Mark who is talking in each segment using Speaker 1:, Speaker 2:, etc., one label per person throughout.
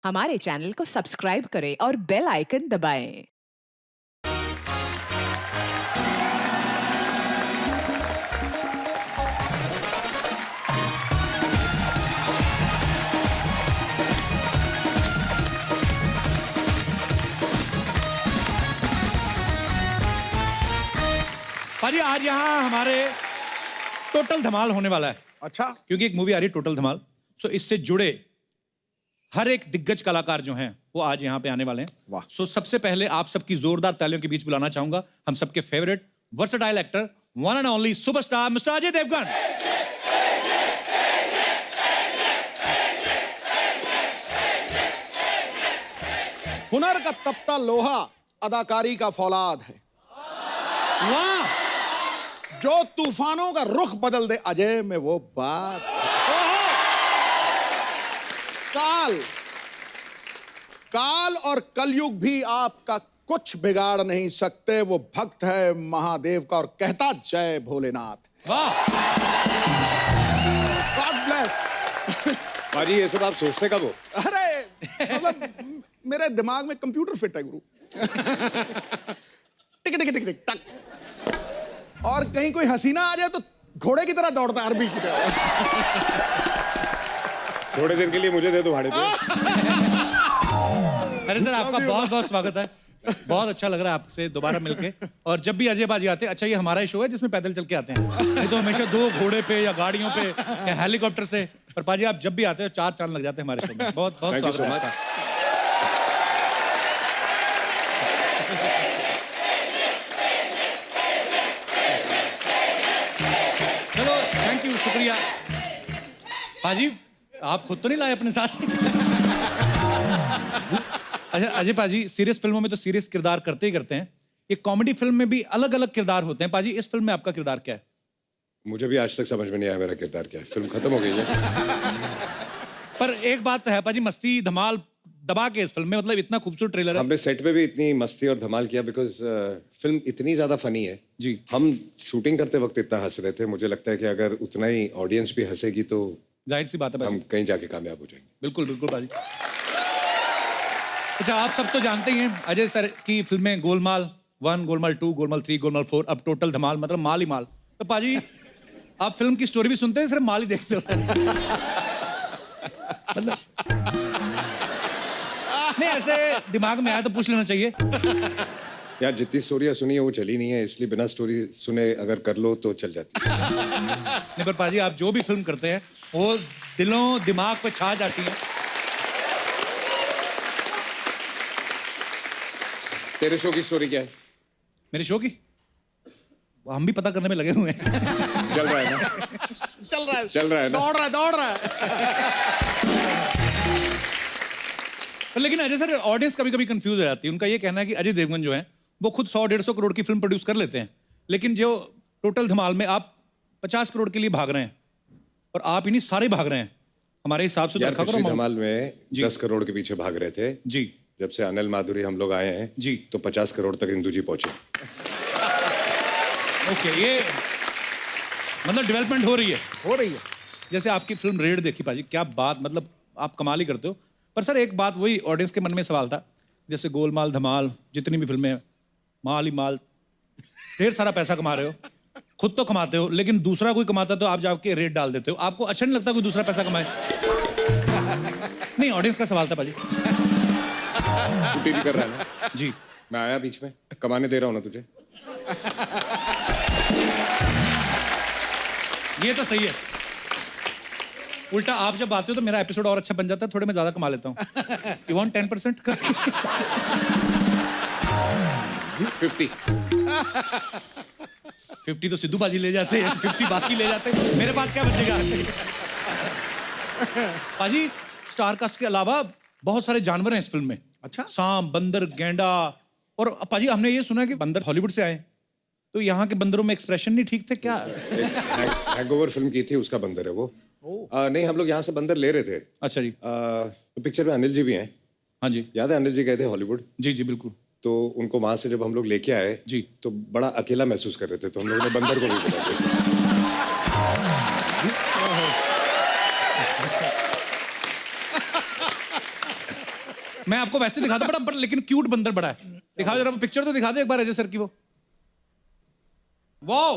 Speaker 1: हमारे चैनल को सब्सक्राइब करें और बेल आइकन दबाएं।
Speaker 2: भाजी आज यहाँ हमारे टोटल धमाल होने वाला है।
Speaker 3: अच्छा,
Speaker 2: क्योंकि एक मूवी आ रही है टोटल धमाल। सो इससे जुड़े हर एक दिग्गज कलाकार जो हैं वो आज यहाँ पे आने वाले हैं।
Speaker 3: वाह।
Speaker 2: सो सबसे पहले आप सबकी जोरदार तालियों के बीच बुलाना चाहूंगा हम सबके favourite versatile actor, one and only superstar mister Ajay Devgan.
Speaker 3: हुनर का तपता लोहा अदाकारी का फौलाद है।
Speaker 2: वाह,
Speaker 3: जो तूफानों का रुख बदल दे अजय में वो बात है। काल और कलयुग भी आपका कुछ बिगाड़ नहीं सकते। वो भक्त है महादेव का और कहता जय भोलेनाथ।
Speaker 2: वाह।
Speaker 3: God bless.
Speaker 4: भाजी ये सब आप सोचते कब हो?
Speaker 3: अरे मतलब मेरे दिमाग में कंप्यूटर फिट है गुरु। टिक टिक टिक टिक टक। और कहीं कोई हसीना आ जाए तो घोड़े की तरह दौड़ता है, अरबी की तरह।
Speaker 4: थोड़े दिन के लिए मुझे दे दो भाड़े पे।
Speaker 2: अरे सर आपका बहुत बहुत स्वागत है। बहुत अच्छा लग रहा है आपसे दोबारा मिलके। और जब भी अजय बाजी आते हैं, अच्छा ये हमारा ही शो है जिसमें पैदल चल के आते हैं, नहीं तो हमेशा दो घोड़े पे या गाड़ियों पे या हेलीकॉप्टर से। पर पाजी आप जब भी आते हो 4 चांद लग जाते हैं हमारे शो में। बहुत बहुत
Speaker 4: Thank you
Speaker 2: स्वागत
Speaker 4: so
Speaker 2: है
Speaker 4: much.
Speaker 2: आपका। चलो थैंक यू, शुक्रिया। पाजी आप खुद तो नहीं लाए अपने साथ? अच्छा अजय पाजी, सीरियस फिल्मों में तो सीरियस किरदार करते ही करते हैं, ये कॉमेडी फिल्म में भी अलग अलग किरदार होते हैं। पाजी इस फिल्म में आपका किरदार क्या है?
Speaker 4: मुझे भी आज तक समझ में नहीं आया मेरा किरदार क्या है। फिल्म खत्म हो गई है।
Speaker 2: पर एक बात तो है पाजी, मस्ती धमाल दबा के इस फिल्म में, मतलब इतना खूबसूरत ट्रेलर है।
Speaker 4: हमने सेट पे भी इतनी मस्ती और धमाल किया बिकॉज फिल्म इतनी ज्यादा फनी है
Speaker 2: जी।
Speaker 4: हम शूटिंग करते वक्त इतना हंस रहे थे, मुझे लगता है कि अगर उतना ही ऑडियंस भी हंसेगी तो
Speaker 2: जाहिर सी बात है
Speaker 4: हम
Speaker 2: पाजी।
Speaker 4: कहीं जाके कामयाब हो जाएंगे।
Speaker 2: बिल्कुल बिल्कुल पाजी। अच्छा आप सब तो जानते ही हैं अजय सर की फिल्में गोलमाल 1, गोलमाल 2, गोलमाल 3, गोलमाल 4, अब टोटल धमाल, मतलब माल ही माल। तो पाजी आप फिल्म की स्टोरी भी सुनते हैं, सिर्फ माल ही देखते हो? मतलब नहीं, ऐसे दिमाग में आया तो पूछ लेना चाहिए।
Speaker 4: यार जितनी स्टोरियां सुनी है वो चली नहीं है, इसलिए बिना स्टोरी सुने अगर कर लो तो चल जाती है।
Speaker 2: नहीं पर पाजी आप जो भी फिल्म करते हैं वो दिलों दिमाग पे छा जाती है।
Speaker 4: तेरे शो की स्टोरी क्या है?
Speaker 2: मेरे शो की हम भी पता करने में लगे हुए हैं।
Speaker 4: चल रहा है ना?
Speaker 3: चल रहा है,
Speaker 4: चल रहा है ना?
Speaker 3: दौड़ रहा है।
Speaker 2: पर लेकिन अजय सर ऑडियंस कभी कभी कंफ्यूज हो जाती है। उनका ये कहना है कि अजय देवगन जो है वो खुद 100-150 करोड़ की फिल्म प्रोड्यूस कर लेते हैं, लेकिन जो टोटल धमाल में आप 50 करोड़ के लिए भाग रहे हैं और आप इन्हीं सारे भाग रहे हैं। हमारे हिसाब से तो
Speaker 4: यार
Speaker 2: रखा
Speaker 4: पिछली
Speaker 2: करो
Speaker 4: धमाल में 10 करोड़ के पीछे भाग रहे थे।
Speaker 2: जी
Speaker 4: जब से अनिल माधुरी हम लोग आए हैं
Speaker 2: जी।
Speaker 4: तो 50 करोड़ तक इंदू जी पहुंचे।
Speaker 2: ओके, ये मतलब डेवलपमेंट हो रही है।
Speaker 3: है।
Speaker 2: जैसे आपकी फिल्म रेड देखी पाजी, क्या बात, मतलब आप कमाल ही करते हो। पर सर एक बात वही ऑडियंस के मन में सवाल था, जैसे गोलमाल धमाल जितनी भी फिल्में हैं, माल ही माल, ढेर सारा पैसा कमा रहे हो, खुद तो कमाते हो, लेकिन दूसरा कोई कमाता तो आप जाके रेट डाल देते हो। आपको अच्छा नहीं लगता कोई दूसरा पैसा कमाए? नहीं, ऑडियंस का सवाल था पाजी।
Speaker 4: ड्यूटी भी कर रहा है ना?
Speaker 2: जी
Speaker 4: मैं आया बीच में, कमाने दे रहा हूँ ना तुझे।
Speaker 2: ये तो सही है। उल्टा आप जब आते हो तो मेरा एपिसोड और अच्छा बन जाता है, थोड़े मैं ज्यादा कमा लेता हूँ। You want 10% का? 50 तो सिद्धू बाजी ले जाते हैं, 50 बाकी ले जाते हैं, मेरे पास क्या बचेगा? पाजी स्टार कास्ट के अलावा बहुत सारे जानवर हैं इस फिल्म में।
Speaker 3: अच्छा।
Speaker 2: सांप, बंदर, गेंडा। और पाजी हमने ये सुना कि बंदर हॉलीवुड से आए, तो यहाँ के बंदरों में एक्सप्रेशन नहीं ठीक थे क्या?
Speaker 4: हैंगओवर फिल्म की थी, उसका बंदर है वो। नहीं, हम लोग यहाँ से बंदर ले रहे थे।
Speaker 2: अच्छा जी।
Speaker 4: तो पिक्चर में अनिल जी भी हैं।
Speaker 2: हाँ जी
Speaker 4: याद है अनिल जी गए थे हॉलीवुड?
Speaker 2: जी जी बिल्कुल।
Speaker 4: तो उनको वहां से जब हम लोग लेके आए
Speaker 2: जी।
Speaker 4: तो बड़ा अकेला महसूस कर रहे थे, तो हम लोगों ने बंदर को भी बुला दिया।
Speaker 2: मैं आपको वैसे दिखाता बड़ा लेकिन क्यूट बंदर बड़ा है। दिखाओ जरा पिक्चर तो दिखा दे एक बार अजय सर की वो। वाओ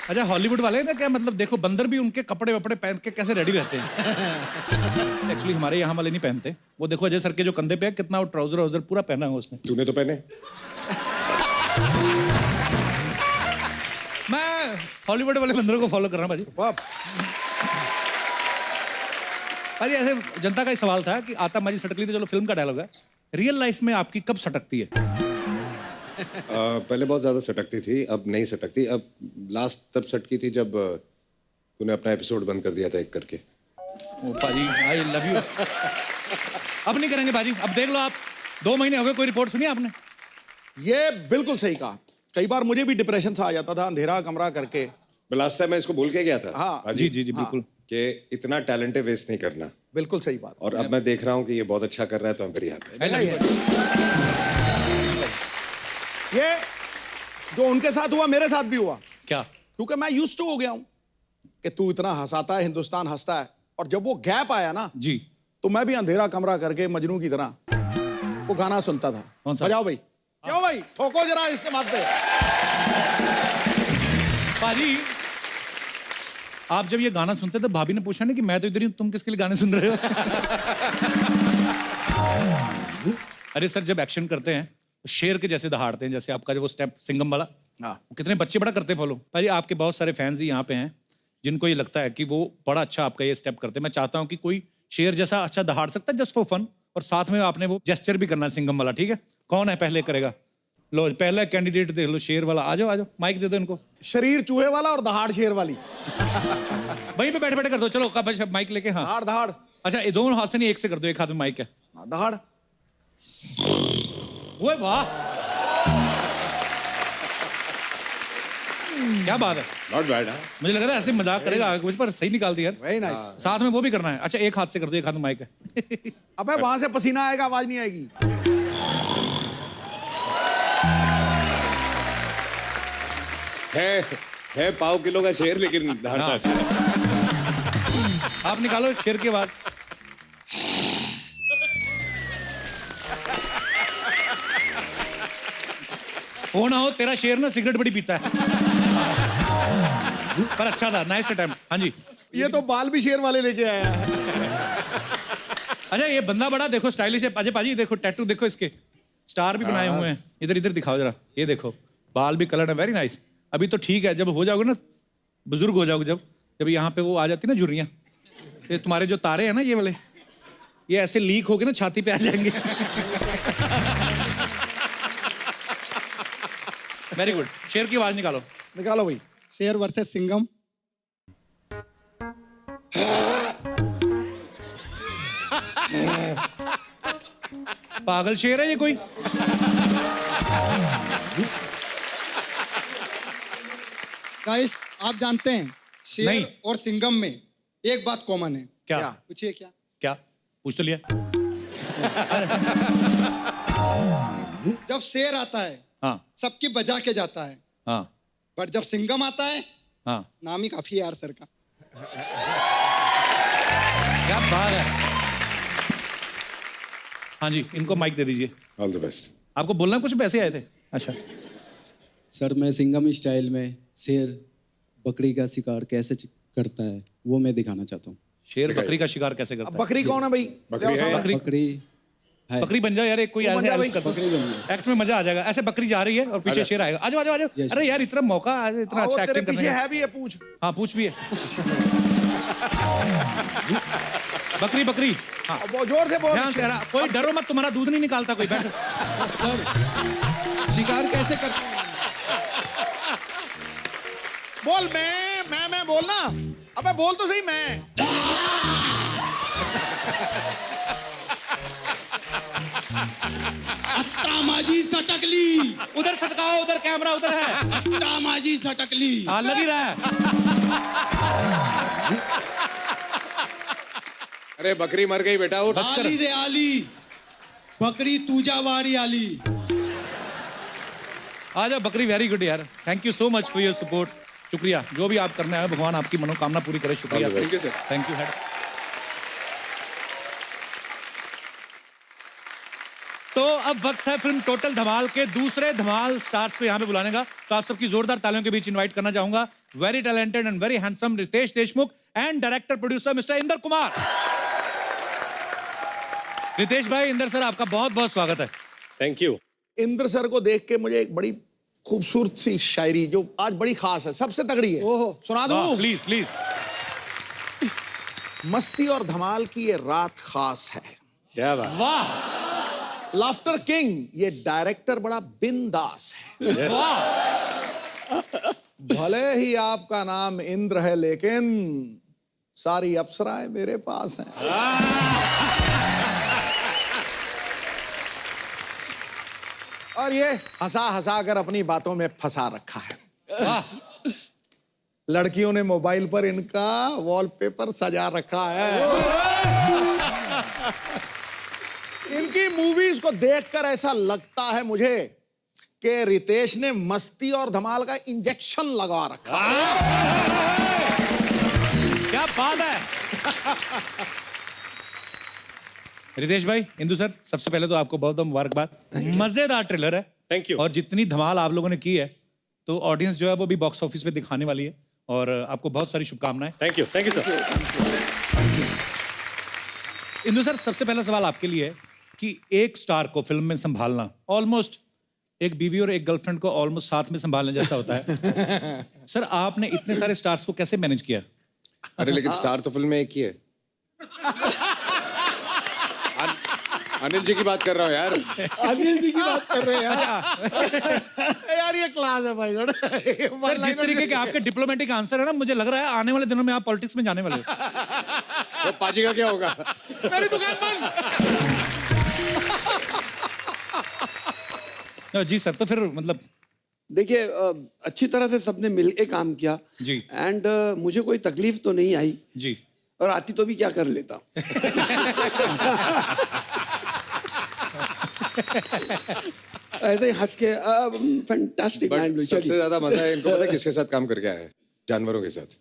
Speaker 2: अच्छा हॉलीवुड वाले ना क्या मतलब देखो बंदर भी उनके कपड़े वपड़े पहन के कैसे रेडी रहते हैं। एक्चुअली हमारे यहाँ वाले नहीं पहनते। वो देखो अजय सर के जो कंधे पे है कितना वो ट्राउजर वाउजर पूरा पहना है उसने।
Speaker 4: तूने तो पहने।
Speaker 2: मैं हॉलीवुड वाले बंदरों को फॉलो कर रहा हूँ भाजी। भाजी ऐसे जनता का ही सवाल था कि आता माजी सटकली तो चलो फिल्म का डायलॉग है, रियल लाइफ में आपकी कब सटकती है?
Speaker 4: पहले बहुत ज्यादा सटकती थी, अब नहीं सटकती। अब लास्ट तब सटकी थी जब तूने अपना एपिसोड बंद कर दिया था एक करके।
Speaker 2: ओ पाजी आई लव यू। अब नहीं करेंगे पाजी, अब देख लो आप 2 महीने हो गए कोई रिपोर्ट सुनी आपने?
Speaker 3: ये बिल्कुल सही कहा। कई बार मुझे भी डिप्रेशन सा आ जाता था अंधेरा कमरा करके।
Speaker 4: लास्ट टाइम मैं इसको भूल के गया था।
Speaker 3: हाँ
Speaker 2: जी जी जी बिल्कुल
Speaker 4: कि इतना टैलेंट वेस्ट नहीं करना।
Speaker 3: बिल्कुल सही बात।
Speaker 4: और अब मैं देख रहा हूँ कि ये बहुत अच्छा कर रहा है तो I'm very happy।
Speaker 3: ये जो उनके साथ हुआ मेरे साथ भी हुआ।
Speaker 2: क्या?
Speaker 3: क्योंकि मैं यूज्ड टू हो गया हूं कि तू इतना हंसाता है, हिंदुस्तान हंसता है। और जब वो गैप आया ना
Speaker 2: जी
Speaker 3: तो मैं भी अंधेरा कमरा करके मजनू की तरह वो गाना सुनता था।
Speaker 2: कौन सा?
Speaker 3: बजाओ भाई। क्यों भाई ठोको जरा इसके बाद पे।
Speaker 2: पाजी आप जब ये गाना सुनते थे भाभी ने पूछा नहीं कि मैं तो इधर ही हूं, तुम किसके लिए गाने सुन रहे हो? अरे सर जब एक्शन करते हैं तो शेर के जैसे दहाड़ते हैं, जैसे आपका जो वो स्टेप सिंगम वाला। कितने बच्चे बड़ा करते फॉलो। भाई आपके बहुत सारे फैंस ही यहाँ पे हैं जिनको ये लगता है कि वो बड़ा अच्छा आपका ये स्टेप करते हैं। मैं चाहता हूँ कि कोई शेर जैसा अच्छा दहाड़ सकता है जस्ट फॉर फन, और साथ में आपने वो जेस्चर भी करना है सिंगम वाला। ठीक है, कौन है पहले करेगा? लो पहला कैंडिडेट देख लो, शेर वाला। आ जाओ आ जाओ, माइक दे दो इनको।
Speaker 3: शरीर चूहे वाला और दहाड़ शेर वाली।
Speaker 2: वहीं पे बैठे बैठे कर दो। चलो माइक लेके। हाँ
Speaker 3: दहाड़ दहाड़।
Speaker 2: अच्छा ये दोनों हाथ से नहीं, एक से कर दो, एक हाथ में माइक है।
Speaker 3: दहाड़।
Speaker 2: ओए वाह क्या बात है।
Speaker 4: Not bad.
Speaker 2: मुझे लगा था ऐसे मजाक करेगा आगे कुछ, पर सही निकाल दिया यार।
Speaker 3: Very nice.
Speaker 2: साथ में वो भी करना है। अच्छा एक हाथ से कर दो, एक हाथ में माइक है।
Speaker 3: अबे वहां से पसीना आएगा, आवाज नहीं आएगी।
Speaker 4: है पाव किलो का शेर लेकिन दहाड़ता है।
Speaker 2: आप निकालो शेर की आवाज। हो ना हो तेरा शेर ना सिगरेट बड़ी पीता है। पर अच्छा था, नाइस अटेम्प्ट। हाँ जी
Speaker 3: ये तो बाल भी शेर वाले लेके आया है।
Speaker 2: अच्छा ये बंदा बड़ा देखो स्टाइलिश है। अजय पाजी देखो टैटू देखो इसके, स्टार भी बनाए हुए हैं। इधर इधर दिखाओ जरा, ये देखो बाल भी कलर है, वेरी नाइस। अभी तो ठीक है, जब हो जाओगे ना बुजुर्ग हो जाओगे, जब यहाँ पे वो आ जाती ना झुर्रियाँ, ये तुम्हारे जो तारे हैं ना ये वाले, ये ऐसे लीक होके ना छाती पे आ जाएंगे। Very good. शेर की आवाज निकालो।
Speaker 3: निकालो भाई।
Speaker 5: शेर वर्सेस सिंघम।
Speaker 2: पागल शेर है ये कोई?
Speaker 5: गाइस आप जानते हैं शेर
Speaker 2: नहीं।
Speaker 5: और सिंघम में एक बात कॉमन है।
Speaker 2: क्या?
Speaker 5: पूछिए क्या?
Speaker 2: क्या पूछ तो लिया।
Speaker 5: जब शेर आता है
Speaker 2: हाँ
Speaker 5: सबकी बजा के जाता है,
Speaker 2: हाँ
Speaker 5: बट जब सिंघम आता है
Speaker 2: हाँ
Speaker 5: नाम ही काफी है यार सर का।
Speaker 2: क्या बात है। हाँ जी इनको माइक दे दीजिए।
Speaker 4: All the best.
Speaker 2: आपको बोलना कुछ पैसे आए थे? अच्छा
Speaker 6: सर मैं सिंघम स्टाइल में शेर बकरी का शिकार कैसे करता है वो मैं दिखाना चाहता हूँ।
Speaker 2: शेर बकरी का शिकार कैसे करता
Speaker 3: अब
Speaker 2: है?
Speaker 3: बकरी कौन है भाई?
Speaker 4: बकरी है।
Speaker 2: बकरी
Speaker 6: बकरी है।
Speaker 2: बकरी बन जाओ यार, एक कोई
Speaker 3: तू बन
Speaker 2: ऐसे
Speaker 3: जा
Speaker 2: हेल्प कर दो।
Speaker 6: बकरी बन गई।
Speaker 2: एक्ट में मजा आ जाएगा। ऐसे बकरी जा रही है और पीछे शेर आएगा। आजो आजो आजो।
Speaker 6: Yes.
Speaker 2: अरे यार इतना मौका, इतना
Speaker 3: वो
Speaker 2: अच्छा
Speaker 3: तेरे
Speaker 2: एक्टिंग करने
Speaker 3: पीछे
Speaker 2: का।
Speaker 3: है भी है, पूछ।
Speaker 2: हाँ पूछ भी है। बकरी बकरी। हाँ
Speaker 3: वो जोर से बोल।
Speaker 2: ध्यान से यार, कोई डरो मत, तुम्हारा दूध नहीं निकालता कोई। बैठो।
Speaker 6: सर शिकार कैसे करता है?
Speaker 3: बोल। मैं बोलना। अबे बोल तो सही। मैं
Speaker 7: माजी सटकली।
Speaker 2: उधर सटकाओ, उधर कैमरा उधर है।
Speaker 7: माजी सटकली।
Speaker 2: हाँ लग ही रहा है।
Speaker 4: अरे बकरी मर गई बेटा, उठ।
Speaker 7: आली रे आली, बकरी तुझा वारी आली।
Speaker 2: आ जाओ बकरी। वेरी गुड यार, thank you so much for your support. शुक्रिया, जो भी आप करना है भगवान आपकी मनोकामना पूरी करे। शुक्रिया,
Speaker 4: All the best.
Speaker 2: Thank you head. तो अब वक्त है फिल्म टोटल धमाल के दूसरे धमाल स्टार्स को यहाँ पे बुलाने का। तो आप सबकी जोरदार तालियों के बीच इनवाइट करना चाहूंगा very talented and very handsome Riteish Deshmukh and director producer mister Inder Kumar. Riteish भाई, इंदर सर, आपका बहुत बहुत स्वागत है।
Speaker 8: Thank you.
Speaker 3: इंद्र सर को देख के मुझे एक बड़ी खूबसूरत सी शायरी जो आज बड़ी खास है, सबसे तगड़ी है, सुना दूं?
Speaker 2: Please please.
Speaker 3: मस्ती और धमाल की ये रात खास है।
Speaker 8: क्या बात।
Speaker 2: वाह
Speaker 3: लाफ्टर किंग ये डायरेक्टर बड़ा बिंदास है।
Speaker 2: वाह।
Speaker 3: भले ही आपका नाम इंद्र है लेकिन सारी अप्सराएं मेरे पास हैं। और ये हंसा हंसा कर अपनी बातों में फंसा रखा है। लड़कियों ने मोबाइल पर इनका वॉलपेपर सजा रखा है। इनकी मूवीज को देखकर ऐसा लगता है मुझे कि रितेश ने मस्ती और धमाल का इंजेक्शन लगा रखा है।
Speaker 2: क्या बात है। रितेश भाई, इंदु सर, सबसे पहले तो आपको बहुत बहुत मुबारकबाद। मजेदार ट्रेलर है।
Speaker 8: Thank you.
Speaker 2: और जितनी धमाल आप लोगों ने की है तो ऑडियंस जो है वो भी बॉक्स ऑफिस पे दिखाने वाली है और आपको बहुत सारी शुभकामनाएं।
Speaker 8: Thank you sir.
Speaker 2: Indu sir, सबसे पहला सवाल आपके लिए है कि एक स्टार को फिल्म में संभालना ऑलमोस्ट एक बीवी और एक गर्लफ्रेंड को ऑलमोस्ट साथ में संभालने जैसा होता है। सर, आपने इतने सारे स्टार्स को कैसे मैनेज किया?
Speaker 4: अरे लेकिन स्टार तो फिल्म में एक ही है। अनिल जी की बात कर रहा हूँ यार।
Speaker 6: अनिल जी की बात कर रहे हैं यार।
Speaker 3: यार ये क्लास है भाई।
Speaker 2: सर, जिस तरीके के आपके डिप्लोमेटिक आंसर है ना, मुझे लग रहा है आने वाले दिनों में आप पॉलिटिक्स में जाने वाले हो।
Speaker 4: तो पाजी का क्या होगा?
Speaker 3: मेरी दुकान बंद।
Speaker 2: जी सर, तो फिर मतलब
Speaker 9: देखिए, अच्छी तरह से सबने मिलके काम किया
Speaker 2: जी।
Speaker 9: एंड मुझे कोई तकलीफ तो नहीं आई
Speaker 2: जी।
Speaker 9: और आती तो भी क्या कर लेता। ऐसे ही हंस के फैंटास्टिक माइंड।
Speaker 4: सबसे ज्यादा मजा है इनको पता है किसके साथ काम करके आया है? जानवरों के साथ।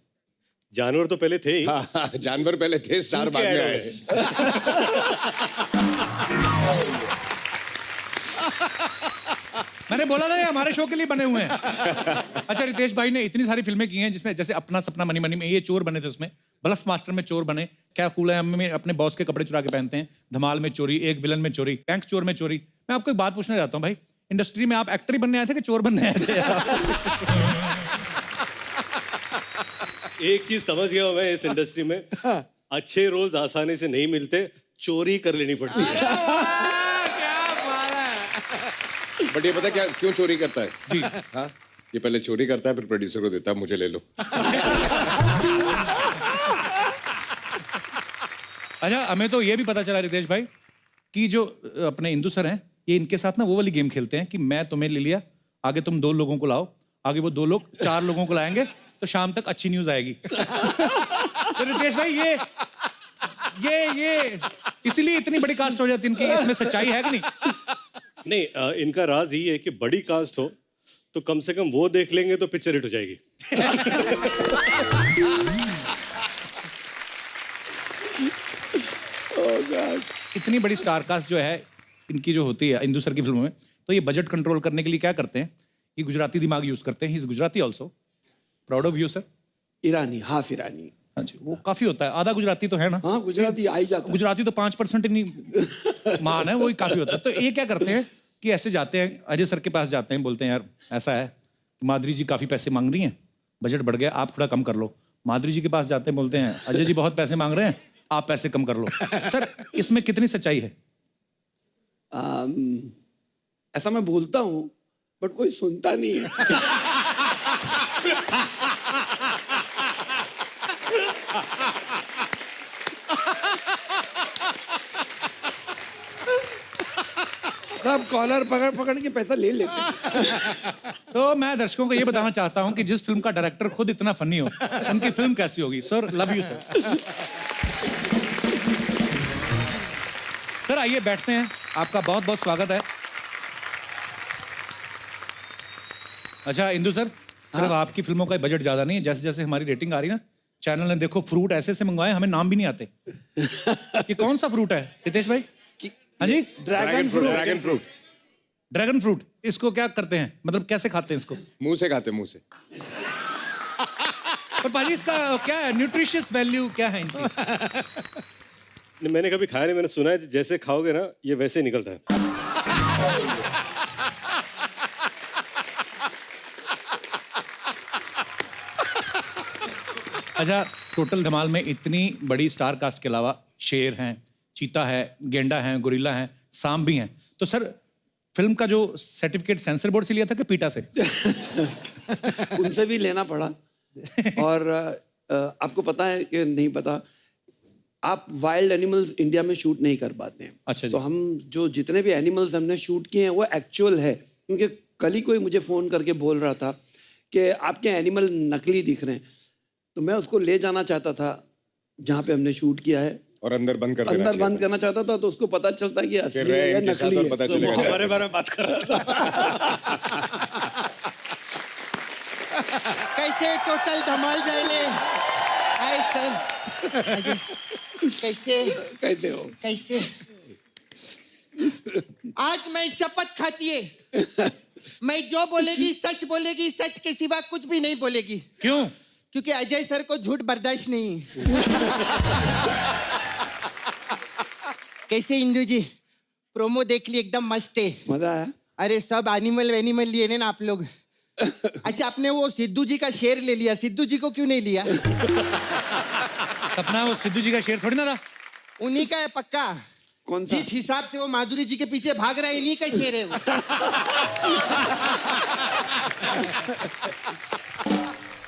Speaker 8: जानवर तो पहले थे ही।
Speaker 4: हाँ, जानवर पहले थे, स्टार बाद में आए।
Speaker 2: मैंने बोला था ये हमारे शो के लिए बने हुए हैं। अच्छा, रितेश भाई ने इतनी सारी फिल्में की हैं जिसमें जैसे अपना सपना मनी मनी में ये चोर बने थे, उसमें ब्लफ मास्टर में चोर बने, क्या कूल है में अपने बॉस के कपड़े चुरा के पहनते हैं, धमाल में चोरी, एक विलन में चोरी, बैंक चोर में चोरी। मैं आपको एक बात पूछना चाहता हूँ भाई, इंडस्ट्री में आप एक्टर ही बनने आए थे कि चोर बनने आए थे?
Speaker 8: एक चीज समझ गया हूं मैं इस इंडस्ट्री में, अच्छे रोल्स आसानी से नहीं मिलते, चोरी कर लेनी पड़ती है।
Speaker 4: बट ये पता क्या क्यों चोरी करता है?
Speaker 2: जी।
Speaker 4: हाँ, ये पहले चोरी करता है फिर प्रोड्यूसर को देता है, मुझे ले लो।
Speaker 2: अच्छा, हमें तो ये भी पता चला रितेश भाई कि जो अपने इंदु सर हैं, ये इनके साथ ना वो वाली गेम खेलते हैं कि मैं तुम्हें ले लिया, आगे तुम 2 लोगों को लाओ, आगे वो 2 लोग 4 लोगों को लाएंगे, तो शाम तक अच्छी न्यूज आएगी। तो रितेश भाई ये इसीलिए इतनी बड़ी कास्ट हो जाती है इनकी, इसमें सच्चाई है कि नहीं?
Speaker 8: नहीं, इनका राज यही है कि बड़ी कास्ट हो तो कम से कम वो देख लेंगे तो पिक्चर हिट हो जाएगी।
Speaker 2: इतनी बड़ी स्टार कास्ट जो है इनकी जो होती है इंदु सर की फिल्मों में, तो ये बजट कंट्रोल करने के लिए क्या करते हैं? ये गुजराती दिमाग यूज करते हैं। He is Gujarati also. Proud of you sir.
Speaker 9: Irani, half Irani.
Speaker 2: हाँ जी, वो काफी होता है, आधा गुजराती तो है ना।
Speaker 9: हाँ, गुजराती आ ही जाता है।
Speaker 2: गुजराती तो 5% नहीं मान है, वही काफी होता है। तो ये क्या करते हैं कि ऐसे जाते हैं, अजय सर के पास जाते हैं, बोलते हैं यार ऐसा है, माधुरी जी काफी पैसे मांग रही हैं, बजट बढ़ गया, आप थोड़ा कम कर लो। माधुरी जी के पास जाते हैं, बोलते हैं अजय जी बहुत पैसे मांग रहे हैं, आप पैसे कम कर लो। सर, इसमें कितनी सच्चाई है?
Speaker 9: ऐसा मैं बोलता हूँ बट कोई सुनता नहीं है। सब कॉलर पकड़ पकड़ के पैसा ले लेते हैं।
Speaker 2: तो मैं दर्शकों को ये बताना चाहता हूं कि जिस फिल्म का डायरेक्टर खुद इतना फनी हो, उनकी फिल्म कैसी होगी? Sir, love you sir. Sir आइए बैठते हैं, आपका बहुत बहुत स्वागत है। अच्छा इंदु सर, सिर्फ आपकी फिल्मों का बजट ज्यादा नहीं है, जैसे जैसे हमारी रेटिंग आ रही है ना, चैनल ने देखो फ्रूट ऐसे ऐसे मंगवाए, हमें नाम भी नहीं आते। ये कौन सा फ्रूट है रितेश भाई? हाँ जी,
Speaker 9: dragon fruit.
Speaker 4: Dragon fruit
Speaker 2: dragon fruit, इसको क्या करते हैं, मतलब कैसे खाते हैं इसको?
Speaker 4: मुंह से खाते, मुंह से।
Speaker 2: पर पाजी इसका क्या है, न्यूट्रिशियस वैल्यू क्या है इनकी?
Speaker 8: नहीं, मैंने कभी खाया नहीं, मैंने सुना है जैसे खाओगे ना ये वैसे ही निकलता है।
Speaker 2: अच्छा, टोटल धमाल में इतनी बड़ी स्टार कास्ट के अलावा शेर हैं, चीता है, गेंडा है, गोरिल्ला है, सांप भी हैं, तो सर फिल्म का जो सर्टिफिकेट सेंसर बोर्ड से लिया था कि पीटा से?
Speaker 9: उनसे भी लेना पड़ा। और आपको पता है कि नहीं पता, आप वाइल्ड एनिमल्स इंडिया में शूट नहीं कर पाते हैं।
Speaker 2: अच्छा जी।
Speaker 9: तो हम जो जितने भी एनिमल्स हमने शूट किए हैं वो एक्चुअल है, क्योंकि कल ही कोई मुझे फ़ोन करके बोल रहा था कि आपके एनिमल नकली दिख रहे हैं। तो मैं उसको ले जाना चाहता था जहाँ पे हमने शूट किया है,
Speaker 4: और अंदर बंद कर देना
Speaker 9: अंदर
Speaker 4: चाहिए
Speaker 9: बंद
Speaker 4: था।
Speaker 9: करना चाहता था, तो उसको पता चलता कि असली
Speaker 4: फिर
Speaker 9: है या
Speaker 4: इनके साथ
Speaker 9: नकली
Speaker 4: और
Speaker 9: है।
Speaker 4: पता
Speaker 8: तो
Speaker 4: चलेगा।
Speaker 8: हमारे बारे में बात कर रहा था।
Speaker 10: कैसे टोटल धमाल जाएले? हाय सर, कैसे
Speaker 9: कहते हो
Speaker 10: कैसे? आज मैं शपथ खाती है, मैं जो बोलेगी सच, सच के सिवा कुछ भी नहीं बोलेगी।
Speaker 2: क्यों?
Speaker 10: क्योंकि अजय सर को झूठ बर्दाश्त नहीं। कैसे इंदू जी, प्रोमो देख ली, एकदम मस्त है।
Speaker 9: मजा आया?
Speaker 10: अरे सब एनिमल लिए ना आप लोग। अच्छा, आपने वो सिद्धू जी का शेर ले लिया, सिद्धू जी को क्यों नहीं लिया?
Speaker 2: सपना वो सिद्धू जी का शेर थोड़ी ना था।
Speaker 10: उन्हीं का है पक्का।
Speaker 9: कौन सा?
Speaker 10: जिस हिसाब से वो माधुरी जी के पीछे भाग रहा है, इन्हीं का शेर है वो।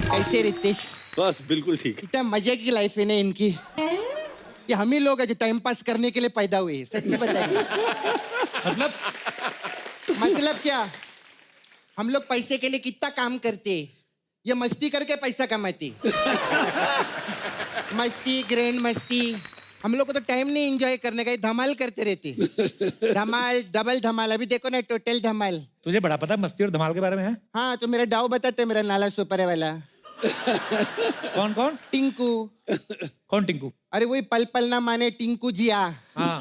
Speaker 10: कैसे रितेश?
Speaker 8: बस बिल्कुल ठीक।
Speaker 10: इतना मजे की लाइफ है ना इनकी। ये हम ही लोग हैं जो टाइम पास करने के लिए पैदा हुए हैं, सच्ची बताइए। मतलब क्या, हम लोग पैसे के लिए कितना काम करते हैं, ये मस्ती करके पैसा कमाते। मस्ती, ग्रैंड मस्ती, हम लोग को तो टाइम नहीं एंजॉय करने का, ये धमाल करते रहते। धमाल, डबल धमाल, अभी देखो ना टोटल धमाल।
Speaker 2: तुझे बड़ा पता मस्ती और धमाल के बारे में है?
Speaker 10: हाँ, तो मेरा डाव बताते, मेरा नाला सुपर है वाला।
Speaker 2: कौन कौन?
Speaker 10: टिंकू।
Speaker 2: कौन टिंकू?
Speaker 10: अरे वही पल पल ना माने टिंकू जिया।
Speaker 2: हाँ।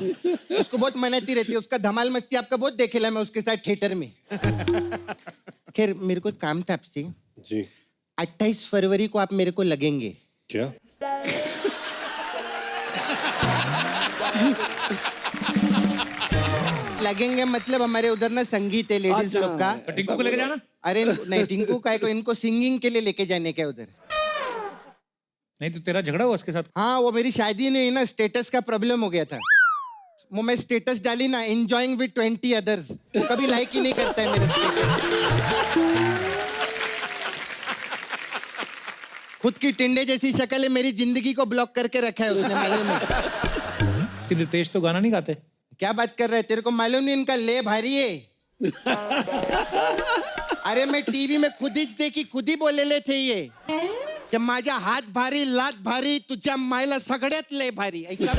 Speaker 10: उसको बहुत मनाती रहती है, उसका धमाल मस्ती आपका बहुत देखेला मैं उसके साथ थिएटर में। खैर, मेरे को काम था आपसे।
Speaker 8: जी।
Speaker 10: 28 फरवरी को आप मेरे को लगेंगे।
Speaker 8: क्या?
Speaker 10: लगेंगे मतलब हमारे उधर ना संगीत है लेडीज
Speaker 9: अच्छा।
Speaker 10: लोग का।
Speaker 2: तो टिंकू को लेके जाना?
Speaker 10: अरे नहीं, टिंकू का है को इनको सिंगिंग के लिए लेके जाने का है उधर।
Speaker 2: नहीं तो तेरा झगड़ा हुआ उसके साथ?
Speaker 10: हाँ, वो मेरी शादी नहीं हुई ना, स्टेटस का प्रॉब्लम हो गया था। वो मैं स्टेटस डाली ना, एंजॉइंग विद 20 अदर्स, वो कभी लाइक ही नहीं करता है मेरा स्टेटस। खुद की टिंडे जैसी शक्ल है, मेरी जिंदगी को ब्लॉक करके रखा है उसने, मालूम है?
Speaker 2: रितेश तो गाना नहीं गाते।
Speaker 10: क्या बात कर रहा है, तेरे को मालूम नहीं इनका ले भारी है। अरे मैं टीवी में खुद ही बोलेले थे ये, कि माझा हात भारी, लात भारी, तुझ्या मायला सगळ्यात लय भारी, ऐसा।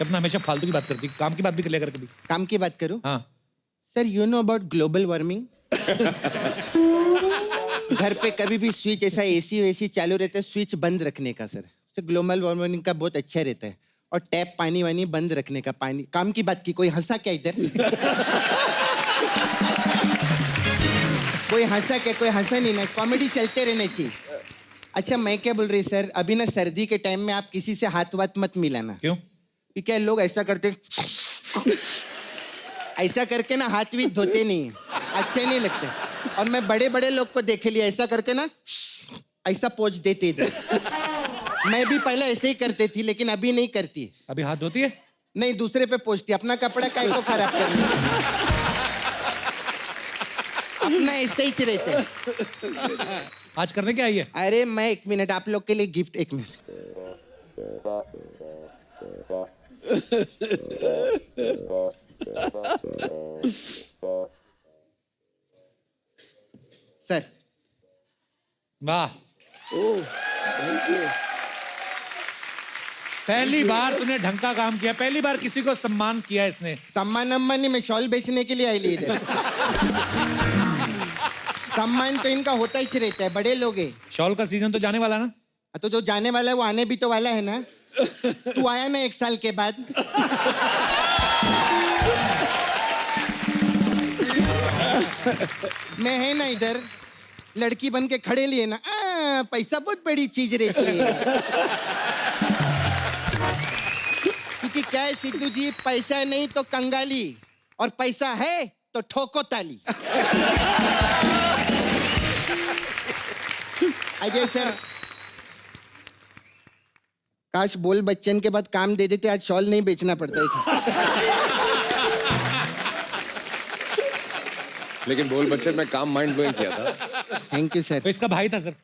Speaker 2: अपना हमेशा फालतू की बात करती, काम की बात भी कर लिया कर कभी।
Speaker 10: काम की बात करूं?
Speaker 2: हाँ।
Speaker 10: Sir, you know about global warming? घर पे कभी भी स्विच ऐसा एसी वेसी चालू रहता है, स्विच बंद रखने का सर, तो ग्लोबल वार्मिंग का बहुत अच्छा रहता है। और टैप पानी वानी बंद रखने का। पानी काम की बात की, कोई हंसा क्या इधर? कोई हंसा क्या? कोई हंसा नहीं ना, कॉमेडी चलते रहने चाहिए। अच्छा, मैं क्या बोल रही सर, अभी ना सर्दी के टाइम में आप किसी से हाथ वाथ मत मिलाना।
Speaker 2: क्यों?
Speaker 10: क्या लोग ऐसा करते, ऐसा करके ना हाथ भी धोते नहीं, अच्छे नहीं लगते। और मैं बड़े बड़े लोग को देखे लिया, ऐसा करके ना ऐसा पोंछ देते इधर। मैं भी पहले ऐसे ही करती थी, लेकिन अभी नहीं करती।
Speaker 2: अभी हाथ धोती है?
Speaker 10: नहीं, दूसरे पे पोंछती, अपना कपड़ा काय को खराब करना, अपना ऐसे ही रहते हैं।
Speaker 2: आज करने क्या आई है?
Speaker 10: अरे मैं 1 मिनट आप लोग के लिए गिफ्ट, 1 मिनट। सर,
Speaker 2: वाह, पहली बार तूने ढंग का काम किया, पहली बार किसी को सम्मान किया इसने।
Speaker 10: सम्मान अम्मान नहीं, मैं शॉल बेचने के लिए आई ली इधर। सम्मान तो इनका होता ही रहता है, बड़े लोग हैं।
Speaker 2: शॉल का सीजन तो जाने वाला ना?
Speaker 10: तो जो जाने वाला है वो आने भी तो वाला है ना। तू आया ना 1 साल के बाद। मैं है ना इधर लड़की बन के खड़े लिए ना, पैसा बहुत बड़ी चीज रहती है। क्योंकि क्या है सिद्धू जी, पैसा नहीं तो कंगाली, और पैसा है तो ठोको ताली। अजय सर, काश बोल बच्चन के बाद काम दे देते, आज शॉल नहीं बेचना पड़ता था।
Speaker 4: लेकिन बोल बच्चन में काम माइंड ब्लोइंग किया था।
Speaker 10: Thank you sir.
Speaker 2: तो इसका भाई था सर।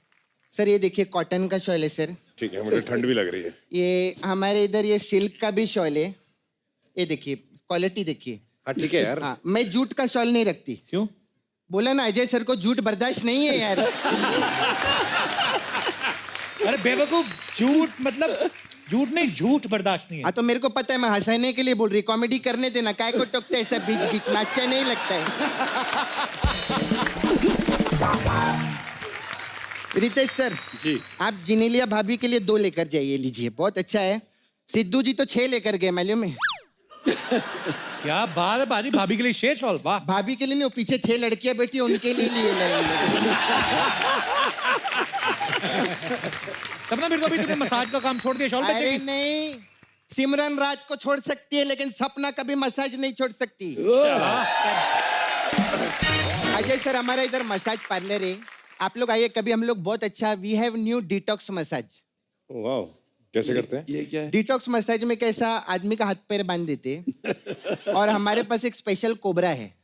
Speaker 10: सर ये देखिए कॉटन का शॉल है सर।
Speaker 4: ठीक है, मुझे ठंड भी लग रही है।
Speaker 10: ये हमारे इधर ये सिल्क का भी शॉल है। ये देखिए क्वालिटी देखिए।
Speaker 4: हाँ ठीक है यार।
Speaker 10: हाँ, मैं जूट का शॉल नहीं रखती।
Speaker 2: क्यों?
Speaker 10: बोला ना अजय सर को जूट बर्दाश्त नहीं है यार।
Speaker 2: अरे बेवकूफ, झूठ मतलब झूठ नहीं, झूठ बर्दाश्त नहीं है।
Speaker 10: हाँ तो मेरे को पता है, मैं हंसाने के लिए बोल रही, कॉमेडी करने देना, काय को टोकता है सब बीच बीच में, अच्छा नहीं लगता है। रितेश सर
Speaker 8: जी।
Speaker 10: आप जिनेलिया भाभी के लिए 2 लेकर जाइए, लीजिए, बहुत अच्छा है। सिद्धू जी तो 6 लेकर गए, मालूम है।
Speaker 2: क्या बात है बाजी, भाभी के लिए शेर शॉल, वाह।
Speaker 10: भाभी के लिए नहीं, वो पीछे 6 लड़कियां बैठी हैं, उनके लिए लिए
Speaker 2: सपना मेरे को अभी तुझे मसाज का काम छोड़ दिया, शॉल
Speaker 10: अरे
Speaker 2: बेचेगी?
Speaker 10: नहीं, सिमरन राज को छोड़ सकती है लेकिन सपना कभी मसाज नहीं छोड़ सकती। अजय सर हमारा इधर मसाज पार्लर है, आप लोग आइए कभी, हम लोग बहुत अच्छा, we have new detox massage.
Speaker 4: वाह, कैसे करते हैं?
Speaker 9: ये क्या है?
Speaker 10: डिटॉक्स मसाज में कैसा आदमी का हाथ पैर बांध देते और हमारे पास एक स्पेशल कोबरा है,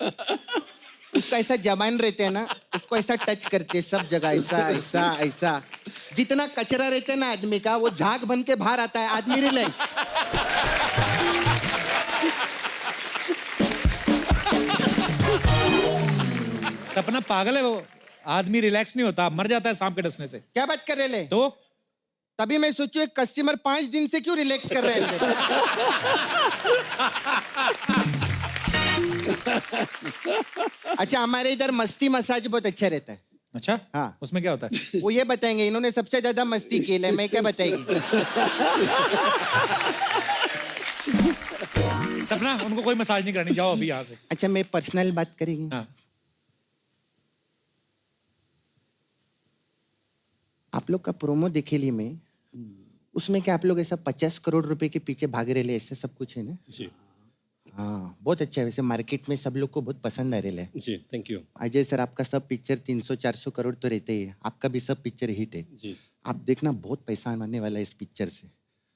Speaker 10: उसका ऐसा जबान रहते हैं ना, उसको ऐसा टच करते सब जगह, ऐसा ऐसा ऐसा, जितना कचरा रहता है ना आदमी का, वो झाग बन के बाहर आता है, आदमी रिलैक्स।
Speaker 2: सपना पागल है वो, आदमी रिलैक्स नहीं होता, मर जाता है सांप के डसने से।
Speaker 10: क्या बात कर रहे ले?
Speaker 2: तो
Speaker 10: तभी मैं सोचू एक कस्टमर 5 दिन से क्यों रिलैक्स कर रहे हैं। अच्छा हमारे इधर मस्ती मसाज बहुत अच्छा रहता है।
Speaker 2: अच्छा,
Speaker 10: हाँ।
Speaker 2: उसमें क्या होता है?
Speaker 10: वो ये बताएंगे, इन्होंने सबसे ज्यादा मस्ती की है, मैं क्या बताएगी।
Speaker 2: सपना उनको कोई मसाज नहीं करनी, जाओ अभी यहाँ से।
Speaker 10: अच्छा मैं पर्सनल बात करेंगे।
Speaker 2: हाँ।
Speaker 10: आप लोग का प्रोमो देखे लिए मैं, उसमें क्या आप लोग ऐसा 50 करोड़ रुपए के पीछे भाग रहे, ऐसा सब कुछ है ना?
Speaker 8: जी
Speaker 10: हाँ बहुत अच्छा है, वैसे मार्केट में सब लोग को बहुत पसंद आ रहा है।
Speaker 8: जी, थैंक यू।
Speaker 10: अजय सर आपका सब पिक्चर 300-400 करोड़ तो रहते ही है, आपका भी सब पिक्चर हिट है।
Speaker 8: जी।
Speaker 10: आप देखना बहुत पैसा आने वाला है इस पिक्चर से।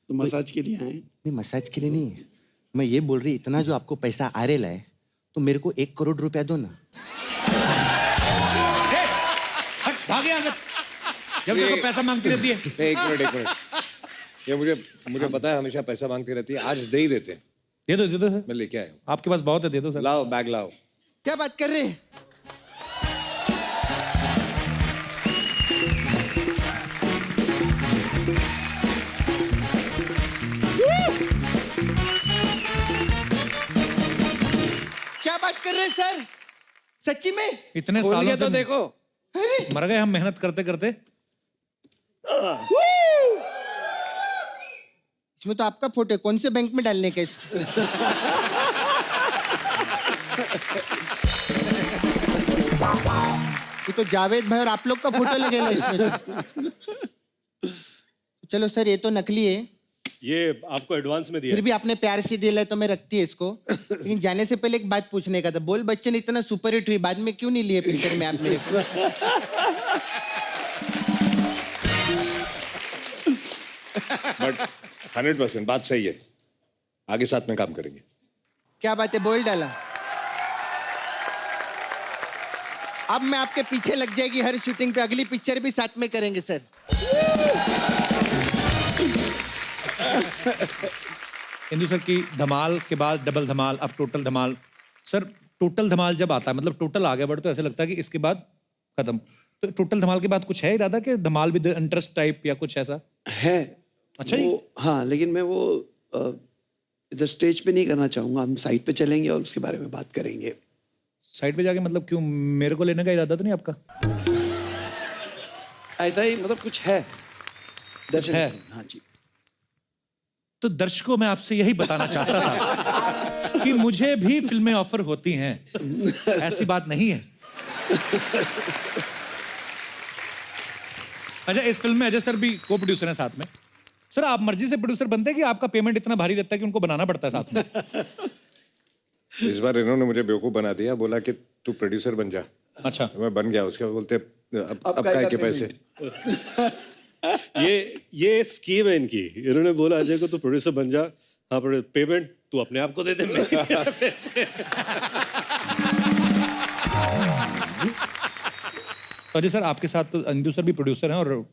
Speaker 9: तो मसाज के लिए आए?
Speaker 10: नहीं मसाज के लिए नहीं, मैं ये बोल रही, इतना जो आपको पैसा आ रहा है तो मेरे को 1 करोड़ रुपया दो ना।
Speaker 2: हट, भाग यहाँ से। जब देखो पैसा मांगती रहती है।
Speaker 4: एक मिनट, ये मुझे पता है हमेशा पैसा मांगती रहती है, आज दे ही देते हैं।
Speaker 2: दे दो सर,
Speaker 4: मैं लेके आया हूँ।
Speaker 2: आपके पास बहुत है, दे दो सर।
Speaker 4: लाओ बैग लाओ।
Speaker 10: क्या बात कर रहे हैं? क्या बात कर रहे हैं सर, सच्ची में?
Speaker 2: इतने
Speaker 9: खोल
Speaker 2: सालों
Speaker 9: के
Speaker 2: से
Speaker 9: तो देखो।
Speaker 2: मर गए हम मेहनत करते करते।
Speaker 10: इसमें तो आपका फोटो है, कौन से बैंक में डालने का इसको? ये तो जावेद भाई और आप लोग का फोटो लगेगा इसमें। चलो सर ये तो नकली है,
Speaker 8: ये आपको एडवांस में दिया
Speaker 10: फिर भी आपने प्यार से दिया है तो मैं रखती है इसको। लेकिन जाने से पहले एक बात पूछने का था, बोल बच्चन इतना सुपर हिट हुई, बाद में क्यों नहीं लिए पिक्चर में आप मेरे को?
Speaker 4: बट 100% बात सही है, आगे साथ में काम करेंगे।
Speaker 10: क्या बात है, बोल डाला। अब मैं आपके पीछे लग जाएगी हर शूटिंग पे, अगली पिक्चर भी साथ में करेंगे सर।
Speaker 2: इंदु सर की धमाल के बाद डबल धमाल, अब टोटल धमाल। सर टोटल धमाल जब आता है, मतलब टोटल आगे बढ़ तो ऐसा लगता है कि इसके बाद खत्म, तो टोटल धमाल के बाद कुछ है इरादा कि धमाल विद इंटरेस्ट टाइप या कुछ ऐसा
Speaker 9: है?
Speaker 2: अच्छा जी।
Speaker 9: हाँ, लेकिन मैं वो इधर स्टेज पे नहीं करना चाहूंगा, हम साइड पे चलेंगे और उसके बारे में बात करेंगे।
Speaker 2: साइड पे जाके मतलब क्यों, मेरे को लेने का इरादा तो नहीं आपका?
Speaker 9: ऐसा ही मतलब कुछ है,
Speaker 2: कुछ है?
Speaker 9: हाँ जी।
Speaker 2: तो दर्शकों मैं आपसे यही बताना चाहता था कि मुझे भी फिल्में ऑफर होती हैं, ऐसी बात नहीं है। अच्छा, इस फिल्म में अजय सर भी को प्रोड्यूसर हैं साथ में। सर आप मर्जी से प्रोड्यूसर बनते हैं कि आपका पेमेंट इतना भारी रहता है कि उनको बनाना पड़ता है साथ में?
Speaker 4: इस बार इन्होंने मुझे बेवकूफ बना दिया, बोला कि तू प्रोड्यूसर बन जा।
Speaker 2: अच्छा,
Speaker 4: मैं बन गया। उसके बाद बोलते अब काय के पैसे।
Speaker 8: ये स्कीम है इनकी। इन्होंने बोला अजय को तू प्रोड्यूसर बन जा, हाँ पेमेंट तू अपने आप को दे दे। पैसे।
Speaker 2: तो अजय सर आपके साथ तो अंजू सर भी प्रोड्यूसर हैं, और